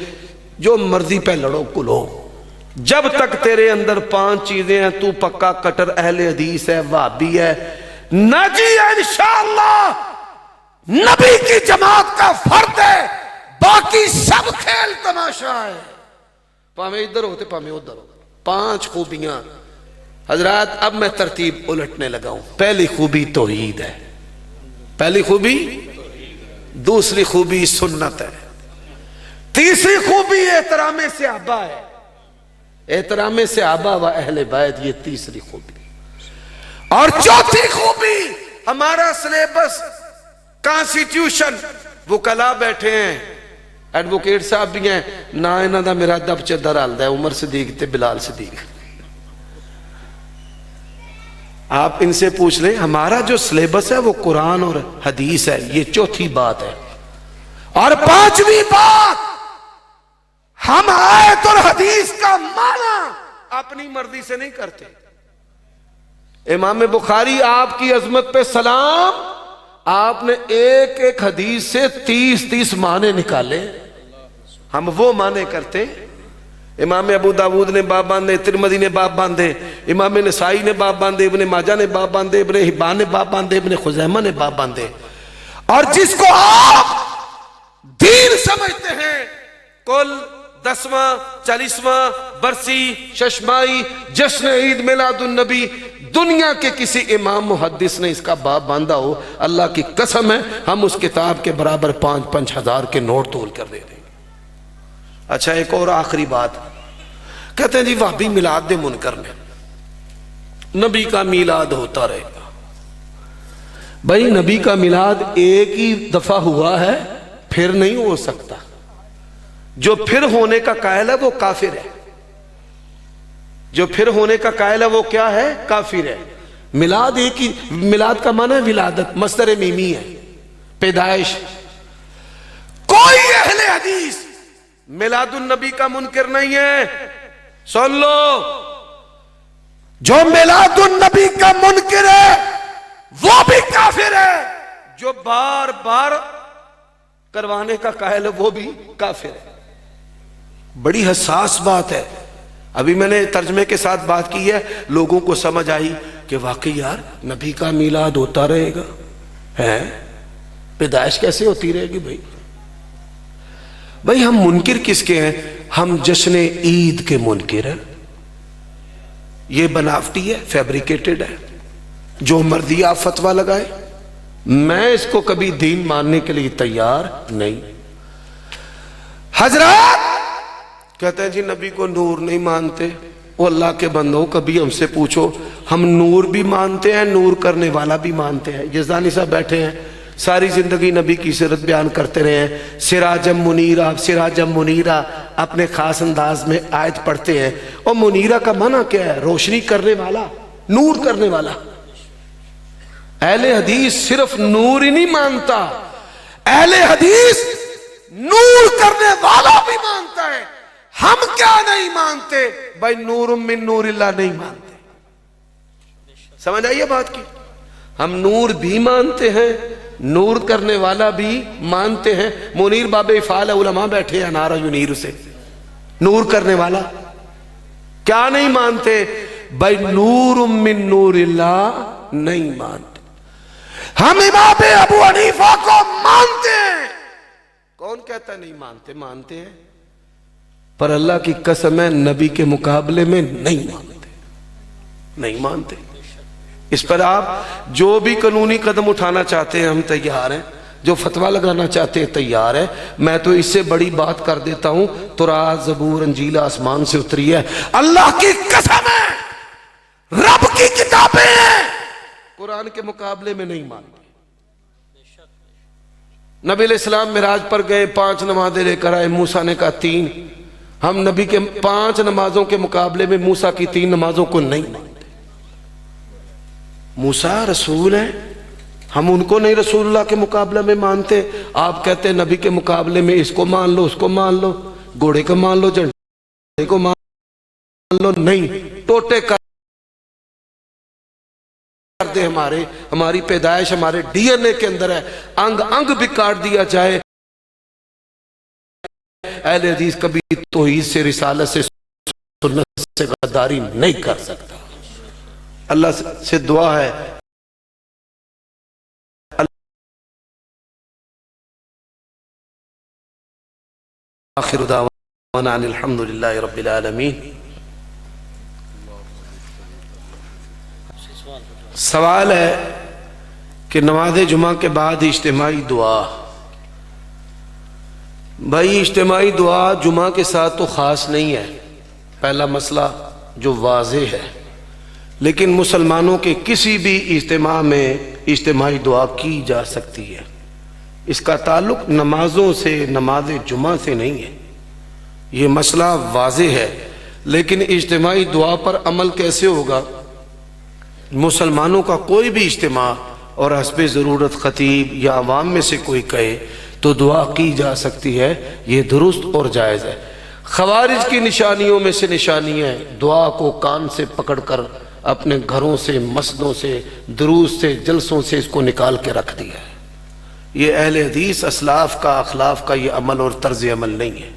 Speaker 1: جو مرضی پہ لڑو کلو، جب تک تیرے اندر 5 چیزیں ہیں، تو پکا کٹر اہل حدیث ہے، وہابی ہے، ناجی ہے انشاءاللہ، نبی کی جماعت کا فرد ہے، باقی سب کھیل تماشا ہے. پامیں ادھر ہوتے پامیں ادھر ہو. 5 خوبیاں. حضرات اب میں ترتیب الٹنے لگا ہوں. پہلی خوبی توحید ہے. پہلی خوبی دوسری خوبی سنت ہے. تیسری خوبی احترام صحابہ ہے. احترام صحابہ و اہل بیت یہ تیسری خوبی. اور چوتھی خوبی ہمارا سلیبس کانسٹیٹیوشن. وکلا بیٹھے ہیں, ایڈوکیٹ صاحب بھی ہیں, نہ انہاں دا میرا دب چدر حال ہے عمر صدیق تے بلال صدیق. آپ ان سے پوچھ لیں ہمارا جو سلیبس ہے وہ قرآن اور حدیث ہے. یہ چوتھی بات ہے. اور 5ویں بات, ہم آیت اور حدیث کا معنی اپنی مرضی سے نہیں کرتے. امام بخاری آپ کی عظمت پہ سلام, آپ نے ایک ایک حدیث سے 30 معنی نکالے. ہم وہ معنی کرتے. امام ابو داود نے باب باندھے, ترمذی نے باب باندھے, امام نسائی نے باب باندھے, ابن ماجہ نے باب باندھے, ابن حبان نے باب باندھے, ابن خزیمہ نے باب باندھے. اور جس کو آپ دین سمجھتے ہیں, کل 10واں 40واں برسی ششمائی جشن عید میلاد النبی, دنیا کے کسی امام محدث نے اس کا باب باندھا ہو, اللہ کی قسم ہے ہم اس کتاب کے برابر 5-5 ہزار کے نوٹ تول کر دے دیں. اچھا ایک اور آخری بات, کہتے ہیں جی وہابی میلاد دے منکر نے, نبی کا میلاد ہوتا رہے گا. بھائی نبی کا میلاد ایک ہی دفعہ ہوا ہے, پھر نہیں ہو سکتا. جو پھر ہونے کا قائل ہے وہ کافر ہے. جو پھر ہونے کا قائل ہے وہ کیا ہے؟ کافر ہے. میلاد ایک ہی, میلاد کا معنی ہے ولادت, مصدر میمی ہے, پیدائش. کوئی اہل حدیث میلاد النبی کا منکر نہیں ہے. سن لو, جو میلاد النبی کا منکر ہے وہ بھی کافر ہے. جو بار بار کروانے کا قائل ہے وہ بھی کافر ہے. بڑی حساس بات ہے. ابھی میں نے ترجمے کے ساتھ بات کی ہے, لوگوں کو سمجھ آئی کہ واقعی یار نبی کا میلاد ہوتا رہے گا, ہے پیدائش کیسے ہوتی رہے گی. بھائی ہم منکر کس کے ہیں؟ ہم جشن عید کے منکر ہیں. یہ بناوٹی ہے, فیبریکیٹڈ ہے, جو مرضی آپ فتویٰ لگائے. میں اس کو کبھی دین ماننے کے لیے تیار نہیں. حضرات کہتے ہیں جی نبی کو نور نہیں مانتے. وہ اللہ کے بندوں, کبھی ہم سے پوچھو, ہم نور بھی مانتے ہیں, نور کرنے والا بھی مانتے ہیں. یزدانی صاحب بیٹھے ہیں, ساری زندگی نبی کی سیرت بیان کرتے رہے ہیں. سراجم منیرہ, سراجم منیرہ اپنے خاص انداز میں آیت پڑھتے ہیں. اور منیرہ کا معنی کیا ہے؟ روشنی کرنے والا, نور کرنے والا. اہل حدیث صرف نور ہی نہیں مانتا, اہل حدیث نور کرنے والا بھی مانتا ہے. ہم کیا نہیں مانتے بھائی؟ نور من نور اللہ نہیں مانتے. سمجھ آئیے بات کی. ہم نور بھی مانتے ہیں, نور کرنے والا بھی مانتے ہیں. منیر باب افعال علماء بیٹھے ہیں, نعرہ ینیر سے, نور کرنے والا. کیا نہیں مانتے بھائی؟ نور من نور اللہ نہیں مانتے. ہم امام ابو حنیفہ کو مانتے ہیں. کون کہتا ہے نہیں مانتے؟ مانتے ہیں, پر اللہ کی قسم ہے نبی کے مقابلے میں نہیں مانتے, نہیں مانتے. اس پر آپ جو بھی قانونی قدم اٹھانا چاہتے ہیں ہم تیار ہیں, جو فتویٰ لگانا چاہتے ہیں تیار ہے. میں تو اس سے بڑی بات کر دیتا ہوں, تورات زبور انجیل آسمان سے اتری ہے. اللہ کی قسم ہے رب کی کتابیں ہیں, قرآن کے مقابلے میں نہیں مانتے. نبی علیہ السلام معراج پر گئے, 5 نمازیں لے کر آئے. موسیٰ نے کہا 3. ہم نبی کے 5 نمازوں کے مقابلے میں موسیٰ کی 3 نمازوں کو نہیں مانتے. موسیٰ رسول ہیں, ہم ان کو نہیں رسول اللہ کے مقابلے میں مانتے. آپ کہتے ہیں نبی کے مقابلے میں اس کو مان لو, اس کو مان لو, گھوڑے کو مان لو, جھنڈے کو مان لو. نہیں, ٹوٹے کر دے. ہماری پیدائش ہمارے ڈی این اے کے اندر ہے, انگ انگ بھی کاٹ دیا جائے. اہل حدیث کبھی توحید سے, رسالت سے, سنت سے غداری نہیں کر سکتا. اللہ سے دعا ہے آخر دعوانا الحمدللہ رب العالمین۔ سوال ہے کہ نماز جمعہ کے بعد اجتماعی دعا، بھائی اجتماعی دعا جمعہ کے ساتھ تو خاص نہیں ہے، پہلا مسئلہ جو واضح ہے، لیکن مسلمانوں کے کسی بھی اجتماع میں اجتماعی دعا کی جا سکتی ہے۔ اس کا تعلق نمازوں سے، نماز جمعہ سے نہیں ہے، یہ مسئلہ واضح ہے۔ لیکن اجتماعی دعا پر عمل کیسے ہوگا؟ مسلمانوں کا کوئی بھی اجتماع اور حسب ضرورت خطیب یا عوام میں سے کوئی کہے تو دعا کی جا سکتی ہے، یہ درست اور جائز ہے۔ خوارج کی نشانیوں میں سے نشانی ہے دعا کو کان سے پکڑ کر اپنے گھروں سے، مسجدوں سے، دروس سے، جلسوں سے اس کو نکال کے رکھ دیا ہے۔ یہ اہل حدیث اسلاف کا، اخلاف کا یہ عمل اور طرز عمل نہیں ہے۔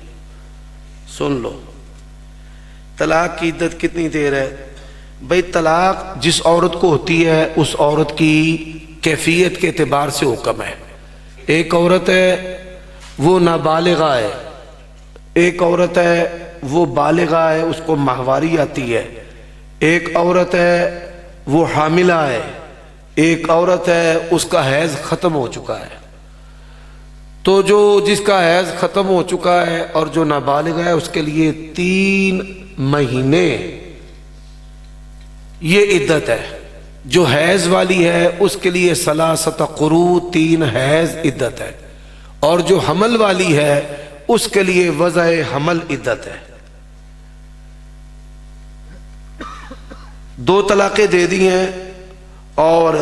Speaker 1: سن لو، طلاق کی عدت کتنی دیر ہے؟ بھئی طلاق جس عورت کو ہوتی ہے اس عورت کی کیفیت کے اعتبار سے حکم ہے۔ ایک عورت ہے وہ نابالغہ ہے، ایک عورت ہے وہ بالغہ ہے، اس کو ماہواری آتی ہے، ایک عورت ہے وہ حاملہ ہے، ایک عورت ہے اس کا حیض ختم ہو چکا ہے۔ تو جو جس کا حیض ختم ہو چکا ہے اور جو نابالغ ہے اس کے لیے 3 مہینے یہ عدت ہے۔ جو حیض والی ہے اس کے لیے 3 قروء 3 حیض عدت ہے، اور جو حمل والی ہے اس کے لیے وضع حمل عدت ہے۔ 2 طلاقیں دے دی ہیں اور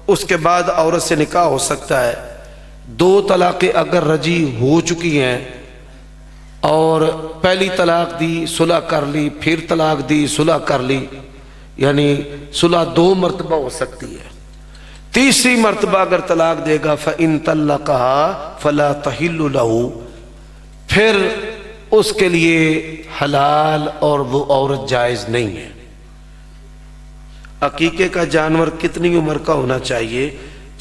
Speaker 1: اس کے بعد عورت سے نکاح ہو سکتا ہے۔ 2 طلاقیں اگر رجی ہو چکی ہیں اور پہلی طلاق دی، صلح کر لی، پھر طلاق دی، صلح کر لی، یعنی صلح 2 مرتبہ ہو سکتی ہے۔ تیسری مرتبہ اگر طلاق دے گا فَإِن طَلَّقَهَا فَلَا تَحِلُّ لَهُ، پھر اس کے لیے حلال اور وہ عورت جائز نہیں ہے۔ عقیقے کا جانور کتنی عمر کا ہونا چاہیے؟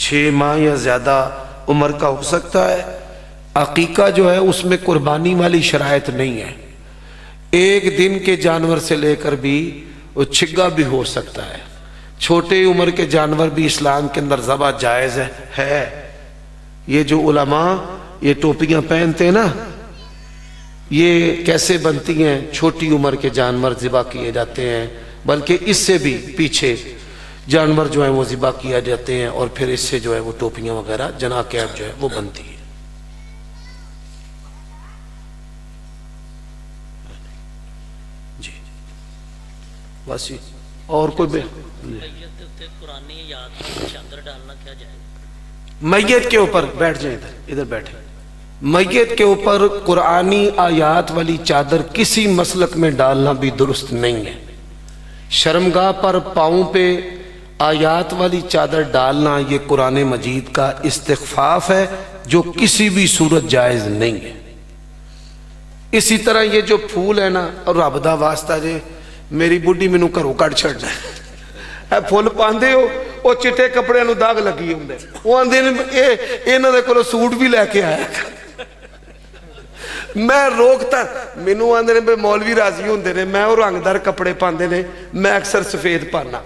Speaker 1: 6 ماہ یا زیادہ عمر کا ہو سکتا ہے۔ عقیقہ جو ہے اس میں قربانی والی شرائط نہیں ہے، 1 دن کے جانور سے لے کر بھی وہ چھگا بھی ہو سکتا ہے۔ چھوٹے عمر کے جانور بھی اسلام کے اندر ذبح جائز ہے۔ یہ جو علماء یہ ٹوپیاں پہنتے ہیں نا، یہ کیسے بنتی ہیں؟ چھوٹی عمر کے جانور ذبح کیے جاتے ہیں، بلکہ اس سے بھی پیچھے جانور جو ہیں وہ ذبح کیا جاتے ہیں، اور پھر اس سے جو ہے وہ ٹوپیاں وغیرہ جناح کیپ جو ہے وہ بنتی ہے۔ جی بس اور کوئی میت کے اوپر بیٹھ جائیں، ادھر بیٹھیں۔ میت کے اوپر قرآنی آیات والی چادر کسی مسلک میں ڈالنا بھی درست نہیں ہے۔ شرمگاہ پر پاؤں پہ آیات والی چادر ڈالنا یہ قرآن مجید کا استخفاف ہے جو کسی بھی صورت جائز نہیں ہے۔ اسی طرح یہ جو پھول ہے نا، اور رب دا واسطہ جے میری بڈھی مینوں گھروں کڈ چھڈنا ہے، پھول پاندے ہو وہ چٹے کپڑے نو داغ لگی ہوندے، وہ آندے نے انہاں دے کولوں سوٹ بھی لے کے آیا۔ میں روکتا، مینوں آندے نے مولوی راضی ہوندے نے، میں وہ رنگدار کپڑے پاندے نے، میں اکثر سفید پانا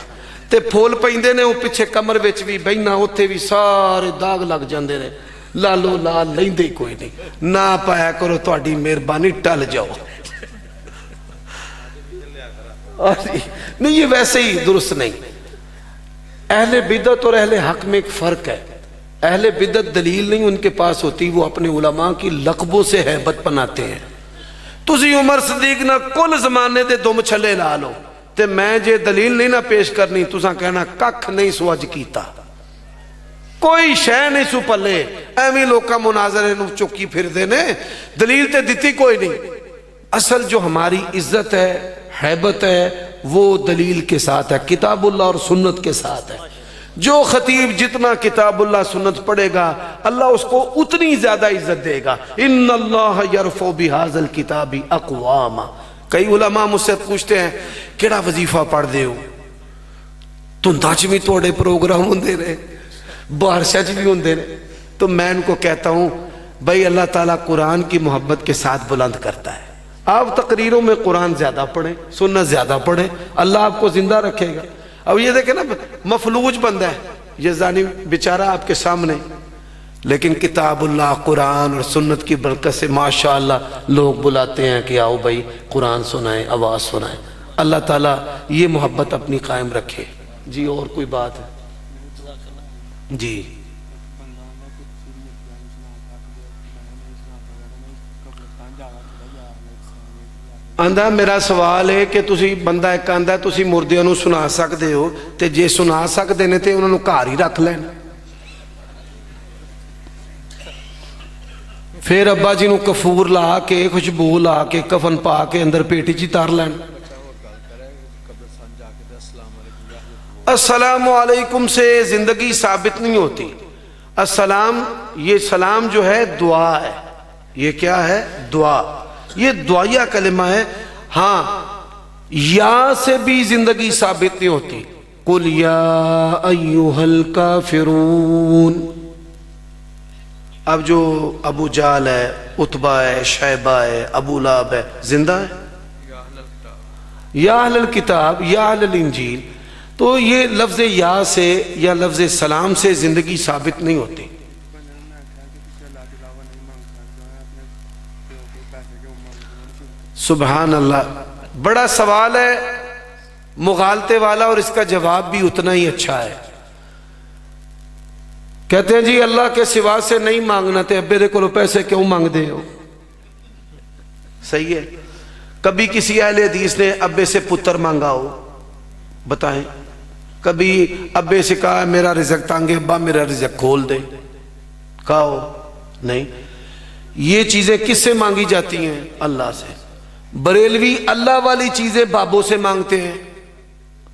Speaker 1: تے پھول پیندے نے، وہ پیچھے کمر وچ بھی بہنا اوتھے بھی سارے داغ لگ جاندے نے، لالو لال لیندے کوئی نہیں۔ نہ پایا کرو، تہاڈی مہربانی، ٹل جاؤ۔ نہیں یہ ویسے ہی درست نہیں۔ اہل بدعت اور اہل حق میں ایک فرق ہے۔ اہل بدعت دلیل نہیں ان کے پاس ہوتی، وہ اپنے علماء کی لقبوں سے ہیبت بناتے ہیں۔ تسی عمر صدیق نہ کل زمانے دے دم چھلے لا لو تے میں جے دلیل نہیں نہ پیش کرنی، تساں کہنا ککھ نہیں سو اج کیتا، کوئی شے نہیں سو پلے، ایویں لوکاں مناظرے نو چکی پھر دے نے، دلیل تے دتی کوئی نہیں۔ اصل جو ہماری عزت ہے، ہیبت ہے، وہ دلیل کے ساتھ ہے، کتاب اللہ اور سنت کے ساتھ ہے۔ جو خطیب جتنا کتاب اللہ سنت پڑھے گا اللہ اس کو اتنی زیادہ عزت دے گا۔ ان اللہ یرفع بہذا الکتاب اقواما۔ کئی علماء مجھ سے پوچھتے ہیں کیڑا وظیفہ پڑھ دے ہو؟ دھنداں چ بھی توڑے پروگرام ہوندے رہے، بارشاں چ بھی ہوندے رہے، تو میں ان کو کہتا ہوں بھائی اللہ تعالیٰ قرآن کی محبت کے ساتھ بلند کرتا ہے، آپ تقریروں میں قرآن زیادہ پڑھیں، سنت زیادہ پڑھیں، اللہ آپ کو زندہ رکھے گا۔ اب یہ دیکھیں نا، مفلوج بندہ ہے یہ زانی بیچارہ آپ کے سامنے، لیکن کتاب اللہ، قرآن اور سنت کی برکت سے ماشاءاللہ لوگ بلاتے ہیں کہ آؤ بھائی قرآن سنائیں، آواز سنائیں۔ اللہ تعالیٰ یہ محبت اپنی قائم رکھے۔ جی اور کوئی بات ہے؟ جی آندہ میرا سوال ہے کہ تسی بندہ ایک آندہ ہے تسی مردیاں نو سنا سکتے ہو، تے جے سنا سکتے نے تے انہوں نے گھر ہی رکھ لین، پھر ابا جی نو کفور لا کے، خوشبو لا کے، کفن پا کے اندر پیٹی چی تار لین۔ السلام علیکم سے زندگی ثابت نہیں ہوتی۔ السلام، یہ سلام جو ہے دعا ہے، یہ کیا ہے؟ دعا، یہ دعائیہ کلمہ ہے۔ ہاں یا سے بھی زندگی ثابت نہیں ہوتی۔ قُلْ يَا أَيُّهَا الْكَافِرُونَ۔ اب جو ابو جال ہے، عتبہ ہے، شیبہ ہے، ابو لہب ہے، زندہ ہے؟ یا اہل الکتاب، یا اہل الانجیل، تو یہ لفظ یا سے یا لفظ سلام سے زندگی ثابت نہیں ہوتی۔ سبحان اللہ، بڑا سوال ہے مغالطے والا، اور اس کا جواب بھی اتنا ہی اچھا ہے۔ کہتے ہیں جی اللہ کے سوا سے نہیں مانگنا، تے ابے دے کولو پیسے کیوں مانگ دے ہو؟ صحیح ہے۔ کبھی کسی اہل حدیث نے ابے سے پتر مانگا ہو؟ بتائیں۔ کبھی ابے سے کہا میرا رزق تانگے، ابا میرا رزق کھول دے، کہا ہو؟ نہیں۔ یہ چیزیں کس سے مانگی جاتی ہیں؟ اللہ سے۔ بریلوی اللہ والی چیزیں بابوں سے مانگتے ہیں۔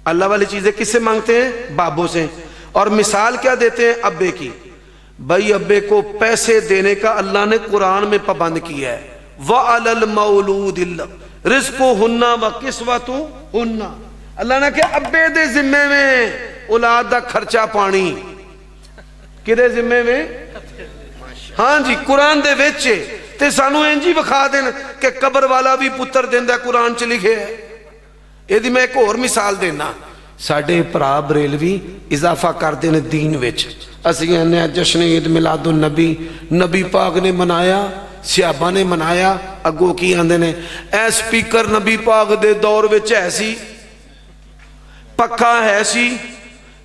Speaker 1: اللہ والی چیزیں کس سے مانگتے ہیں؟ بابوں سے۔ اور مثال کیا دیتے ہیں؟ ابے کی۔ بھائی ابے کو پیسے دینے کا اللہ نے قرآن میں پابند کیا ہے۔ وَعَلَى الْمَوْلُودِ رِزْقُهُنَّ وَكِسْوَتُهُنَّ۔ اللہ نے کہ ابے دے ذمے میں اولاد دا خرچہ پانی، کدے ذمے میں؟ ہاں جی قرآن دے ویچے تے سانو انجی بکھا دین کہ قبر والا بھی پتر دیندہ قرآن چ لکھے ہے۔ یہ دی میں ایک اور مثال دینا، ساڑھے پرا بریلوی اضافہ کر دینے دین ویچ، اسی ہیں جشن عید میلاد النبی، نبی پاک نے منایا، صحابہ نے منایا، اگو کی آندے نے اے سپیکر نبی پاک دے دور ویچ ایسی پکا ہے سی۔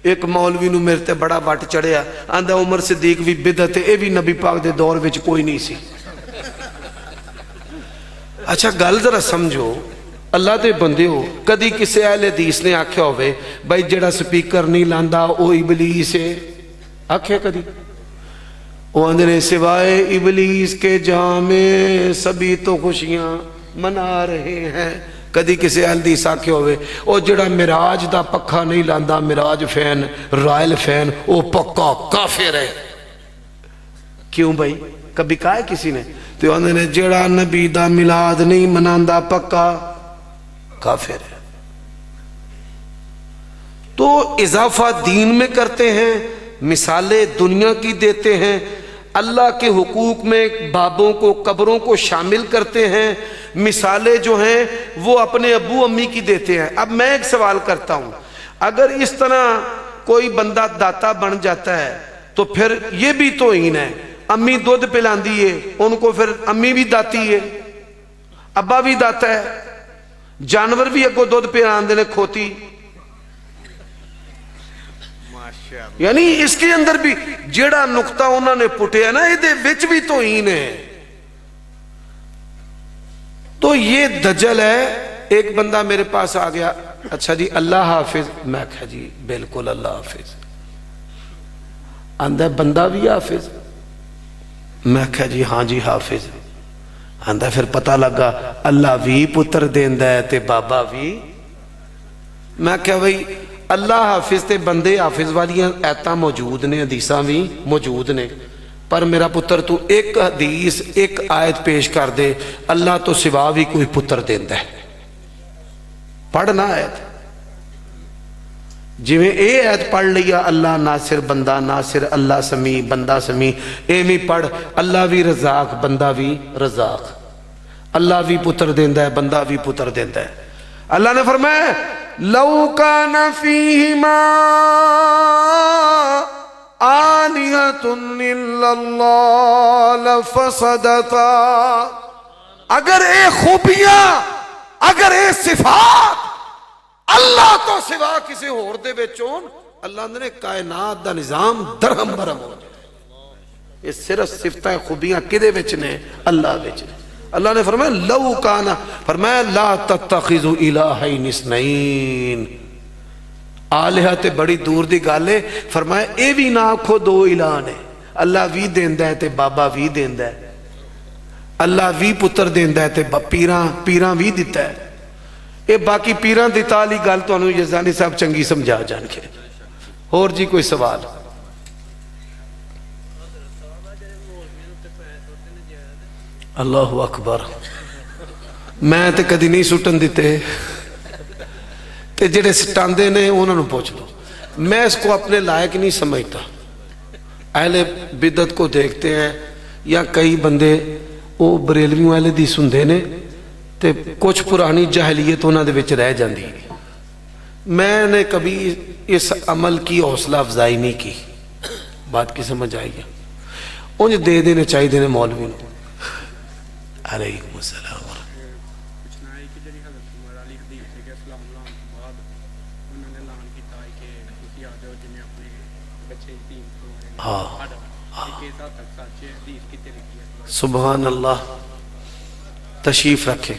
Speaker 1: ایک مولوی نو میرے تے بڑا وٹ چڑھیا، آندہ عمر صدیق بھی بدعت ہے، اے بھی نبی پاک دے دور ویچ کوئی نہیں سی۔ اچھا گل ذرا سمجھو، اللہ دے بندے ہو، کدی کسی اہل حدیث نے آکھیا ہوئے بھائی جڑا سپیکر نہیں لاندا او ابلیس ہے؟ آکھیا کدی؟ وہ آندے نے سوائے ابلیس کے جہاں میں سبھی تو خوشیاں منا رہے ہیں۔ کدی کسی اہل حدیث آکھیا ہوئے او جڑا معراج دا پکھا نہیں لاندا، معراج فین، رائل فین، او پکا کافر ہے؟ کیوں بھائی؟ کبھی کہا ہے کسی نے؟ تو آندے نے جڑا نبی دا میلاد نہیں مناندا پکا کافر ہے۔ تو اضافہ دین میں کرتے ہیں، مثالیں دنیا کی دیتے ہیں، اللہ کے حقوق میں بابوں کو، قبروں کو شامل کرتے ہیں، مثالیں جو ہیں وہ اپنے ابو امی کی دیتے ہیں۔ اب میں ایک سوال کرتا ہوں، اگر اس طرح کوئی بندہ داتا بن جاتا ہے تو پھر یہ بھی توہین ہے۔ امی دودھ پلان دیئے ان کو، پھر امی بھی داتی ہے، ابا بھی داتا ہے، جانور بھی اگو دودھ پلان دینے کھوتی، یعنی اس کے اندر بھی جیڑا نقطہ انہوں نے پٹے ہے نا، یہ دے وچ بھی توہین ہے۔ تو یہ دجل ہے۔ ایک بندہ میرے پاس آ گیا، اچھا جی اللہ حافظ، میں کہا جی بالکل اللہ حافظ۔ آندہ بندہ بھی حافظ؟ میں کہا جی ہاں جی حافظ۔ آندہ پھر پتہ لگا اللہ بھی پتر دیندہ ہے تے بابا بھی۔ میں کہا بھئی اللہ حافظ تے بندے حافظ والی ایتاں موجود نے، حدیثاں بھی موجود نے، پر میرا پتر تو ایک حدیث ایک آیت پیش کر دے اللہ تو سوا بھی کوئی پتر دیندہ ہے، پڑھنا آیت جی میں اے آیت پڑھ لیا اللہ ناصر بندہ ناصر، اللہ سمیع بندہ سمیع، ایمی پڑھ اللہ بھی رزاق بندہ بھی رزاق، اللہ بھی پتر دیندا ہے، بندہ بھی پتر دیندا ہے۔ اللہ نے فرمایا لو کان فیہما آلہۃ الا اللہ لفسدتا، اگر اے خوبیاں، اگر اے صفات اللہ تو سوا کسی اور دے وچ ہون، اللہ نے کائنات دا نظام درہم برہم ہو جائے۔ یہ صرف صفتیں خوبیاں کدے وچ نے؟ اللہ وچ نے۔ اللہ نے فرمایا لو کانا، فرمایا لا تتخذوا الہین اثنین، آلہہ تے بڑی دور دی گل ہے، فرمایا اے بھی نہ آکھو دو الہ نے، اللہ بھی دیندا ہے تے بابا بھی دیندا ہے، اللہ بھی پتر دیندا ہے تے پیراں بھی دیتا ہے۔ اے باقی پیراں دی تالی گل تانوں یزدانی صاحب چنگی سمجھا جان کے۔ اور جی کوئی سوال؟ اللہ اکبر، میں تے کدی نہیں سٹن دیتے، تے جڑے سٹاندے نے انہوں نے پوچھ لو۔ میں اس کو اپنے لائق نہیں سمجھتا۔ اہل بدعت کو دیکھتے ہیں یا کئی بندے وہ بریلویوں والے دی سندے نے تے کچھ پرانی جاہلیت انہوں دے وچ رہ جاندی۔ میں نے کبھی اس عمل کی حوصلہ افزائی نہیں کی۔ بات کی سمجھ آئی ہے؟ انج دے دینے چاہیے دینے مولوی نے۔ علیکم السلام۔ سبحان اللہ، تشریف رکھیں۔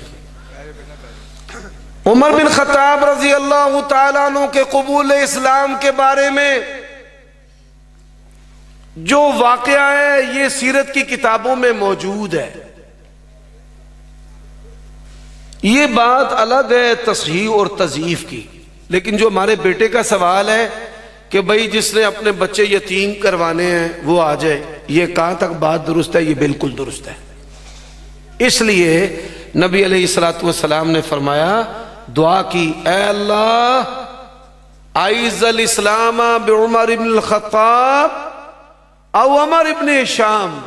Speaker 1: عمر بن خطاب رضی اللہ تعالیٰ عنہ کے قبول اسلام کے بارے میں جو واقعہ ہے یہ سیرت کی کتابوں میں موجود ہے۔ یہ بات الگ ہے تصحیح اور تضعیف کی، لیکن جو ہمارے بیٹے کا سوال ہے کہ بھئی جس نے اپنے بچے یتیم کروانے ہیں وہ آ جائے، یہ کہاں تک بات درست ہے؟ یہ بالکل درست ہے۔ اس لیے نبی علیہ السلام نے فرمایا، دعا کی، اے اللہ اعز الاسلام بعمر بن الخطاب او عمر ابن ہشام،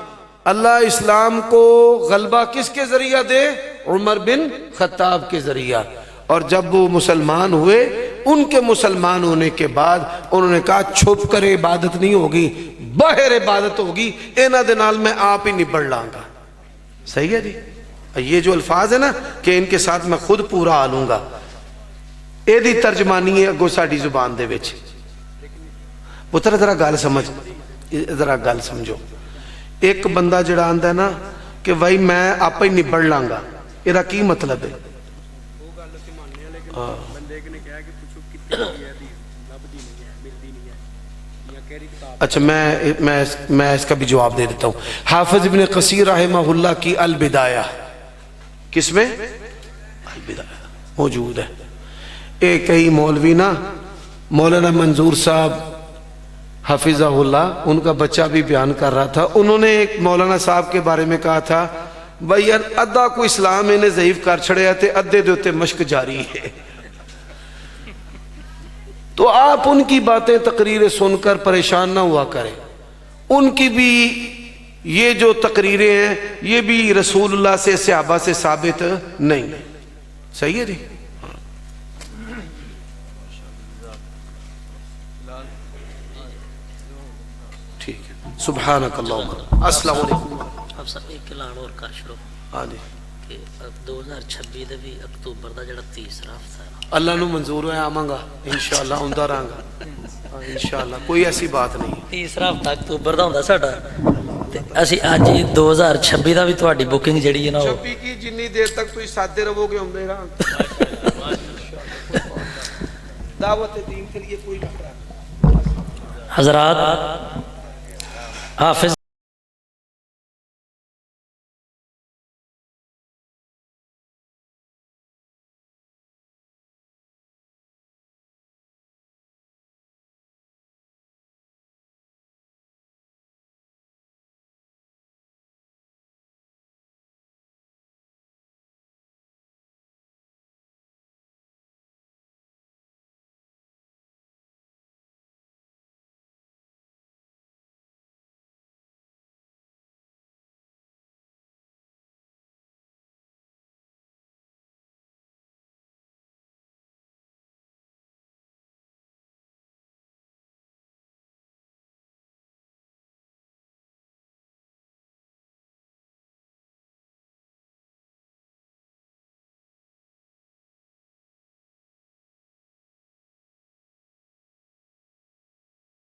Speaker 1: اللہ اسلام کو غلبہ کس کے ذریعہ دے؟ عمر بن خطاب کے ذریعہ۔ اور جب وہ مسلمان ہوئے، ان کے مسلمان ہونے کے بعد انہوں نے کہا چھپ کر عبادت نہیں ہوگی، باہر عبادت ہوگی، اینا دے نال میں آپ ہی نبڑ لانگا۔ صحیح ہے جی؟ یہ جو الفاظ ہے نا کہ ان کے ساتھ میں خود پورا آلوں گا، اے دی ترجمانی ہے اگو ساڑی زبان دے وچ۔ پتر ذرا گل سمجھ، ذرا گل سمجھو۔ ایک بندہ جڑا آندہ ہے نا کہ بھائی میں آپ ہی نبڑ لانگا، ایرا کی مطلب ہے؟ اچھا میں اس کا بھی جواب دے دیتا ہوں۔ حافظ ابن کثیر رحمہ اللہ کی البدایہ، کس میں؟ البدایہ موجود ہے۔ ایک ہی مولوی نا، مولانا منظور صاحب حفظہ اللہ، ان کا بچہ بھی بیان کر رہا تھا، انہوں نے ایک مولانا صاحب کے بارے میں کہا تھا بھائی یار ادھا کو اسلام انہیں ضعیف کر چھڑے تھے، ادھے دوتے مشق جاری ہے۔ تو آپ ان کی باتیں تقریریں سن کر پریشان نہ ہوا کریں، ان کی بھی یہ جو تقریریں ہیں یہ بھی رسول اللہ سے صحابہ سے ثابت نہیں ہے۔ صحیح ہے جی؟ ٹھیک ہے، سبحانک اللہم۔ السلام علیکم۔
Speaker 2: اب صاحب ایک اعلان اور کر چھوڑو
Speaker 1: ہاں جی
Speaker 2: کہ 2026 دے بھی اکتوبر دا جڑا تیسرا ہفتہ ہے
Speaker 1: اللہ نو منظور ہے آماں گا انشاءاللہ، ہوندہ رہاں گا انشاءاللہ، کوئی ایسی بات نہیں ہے۔
Speaker 2: تیسرا ہفتہ اکتوبر دا ہوندا ساڈا، تے اسی اج 2026 دا بھی تہاڈی بکنگ جڑی ہے نا
Speaker 1: 26 کی جنی دیر تک تو ساتھ رہو گے ہوندے رہاں دعوت دین کے لیے کوئی مسئلہ
Speaker 2: حضرات حافظ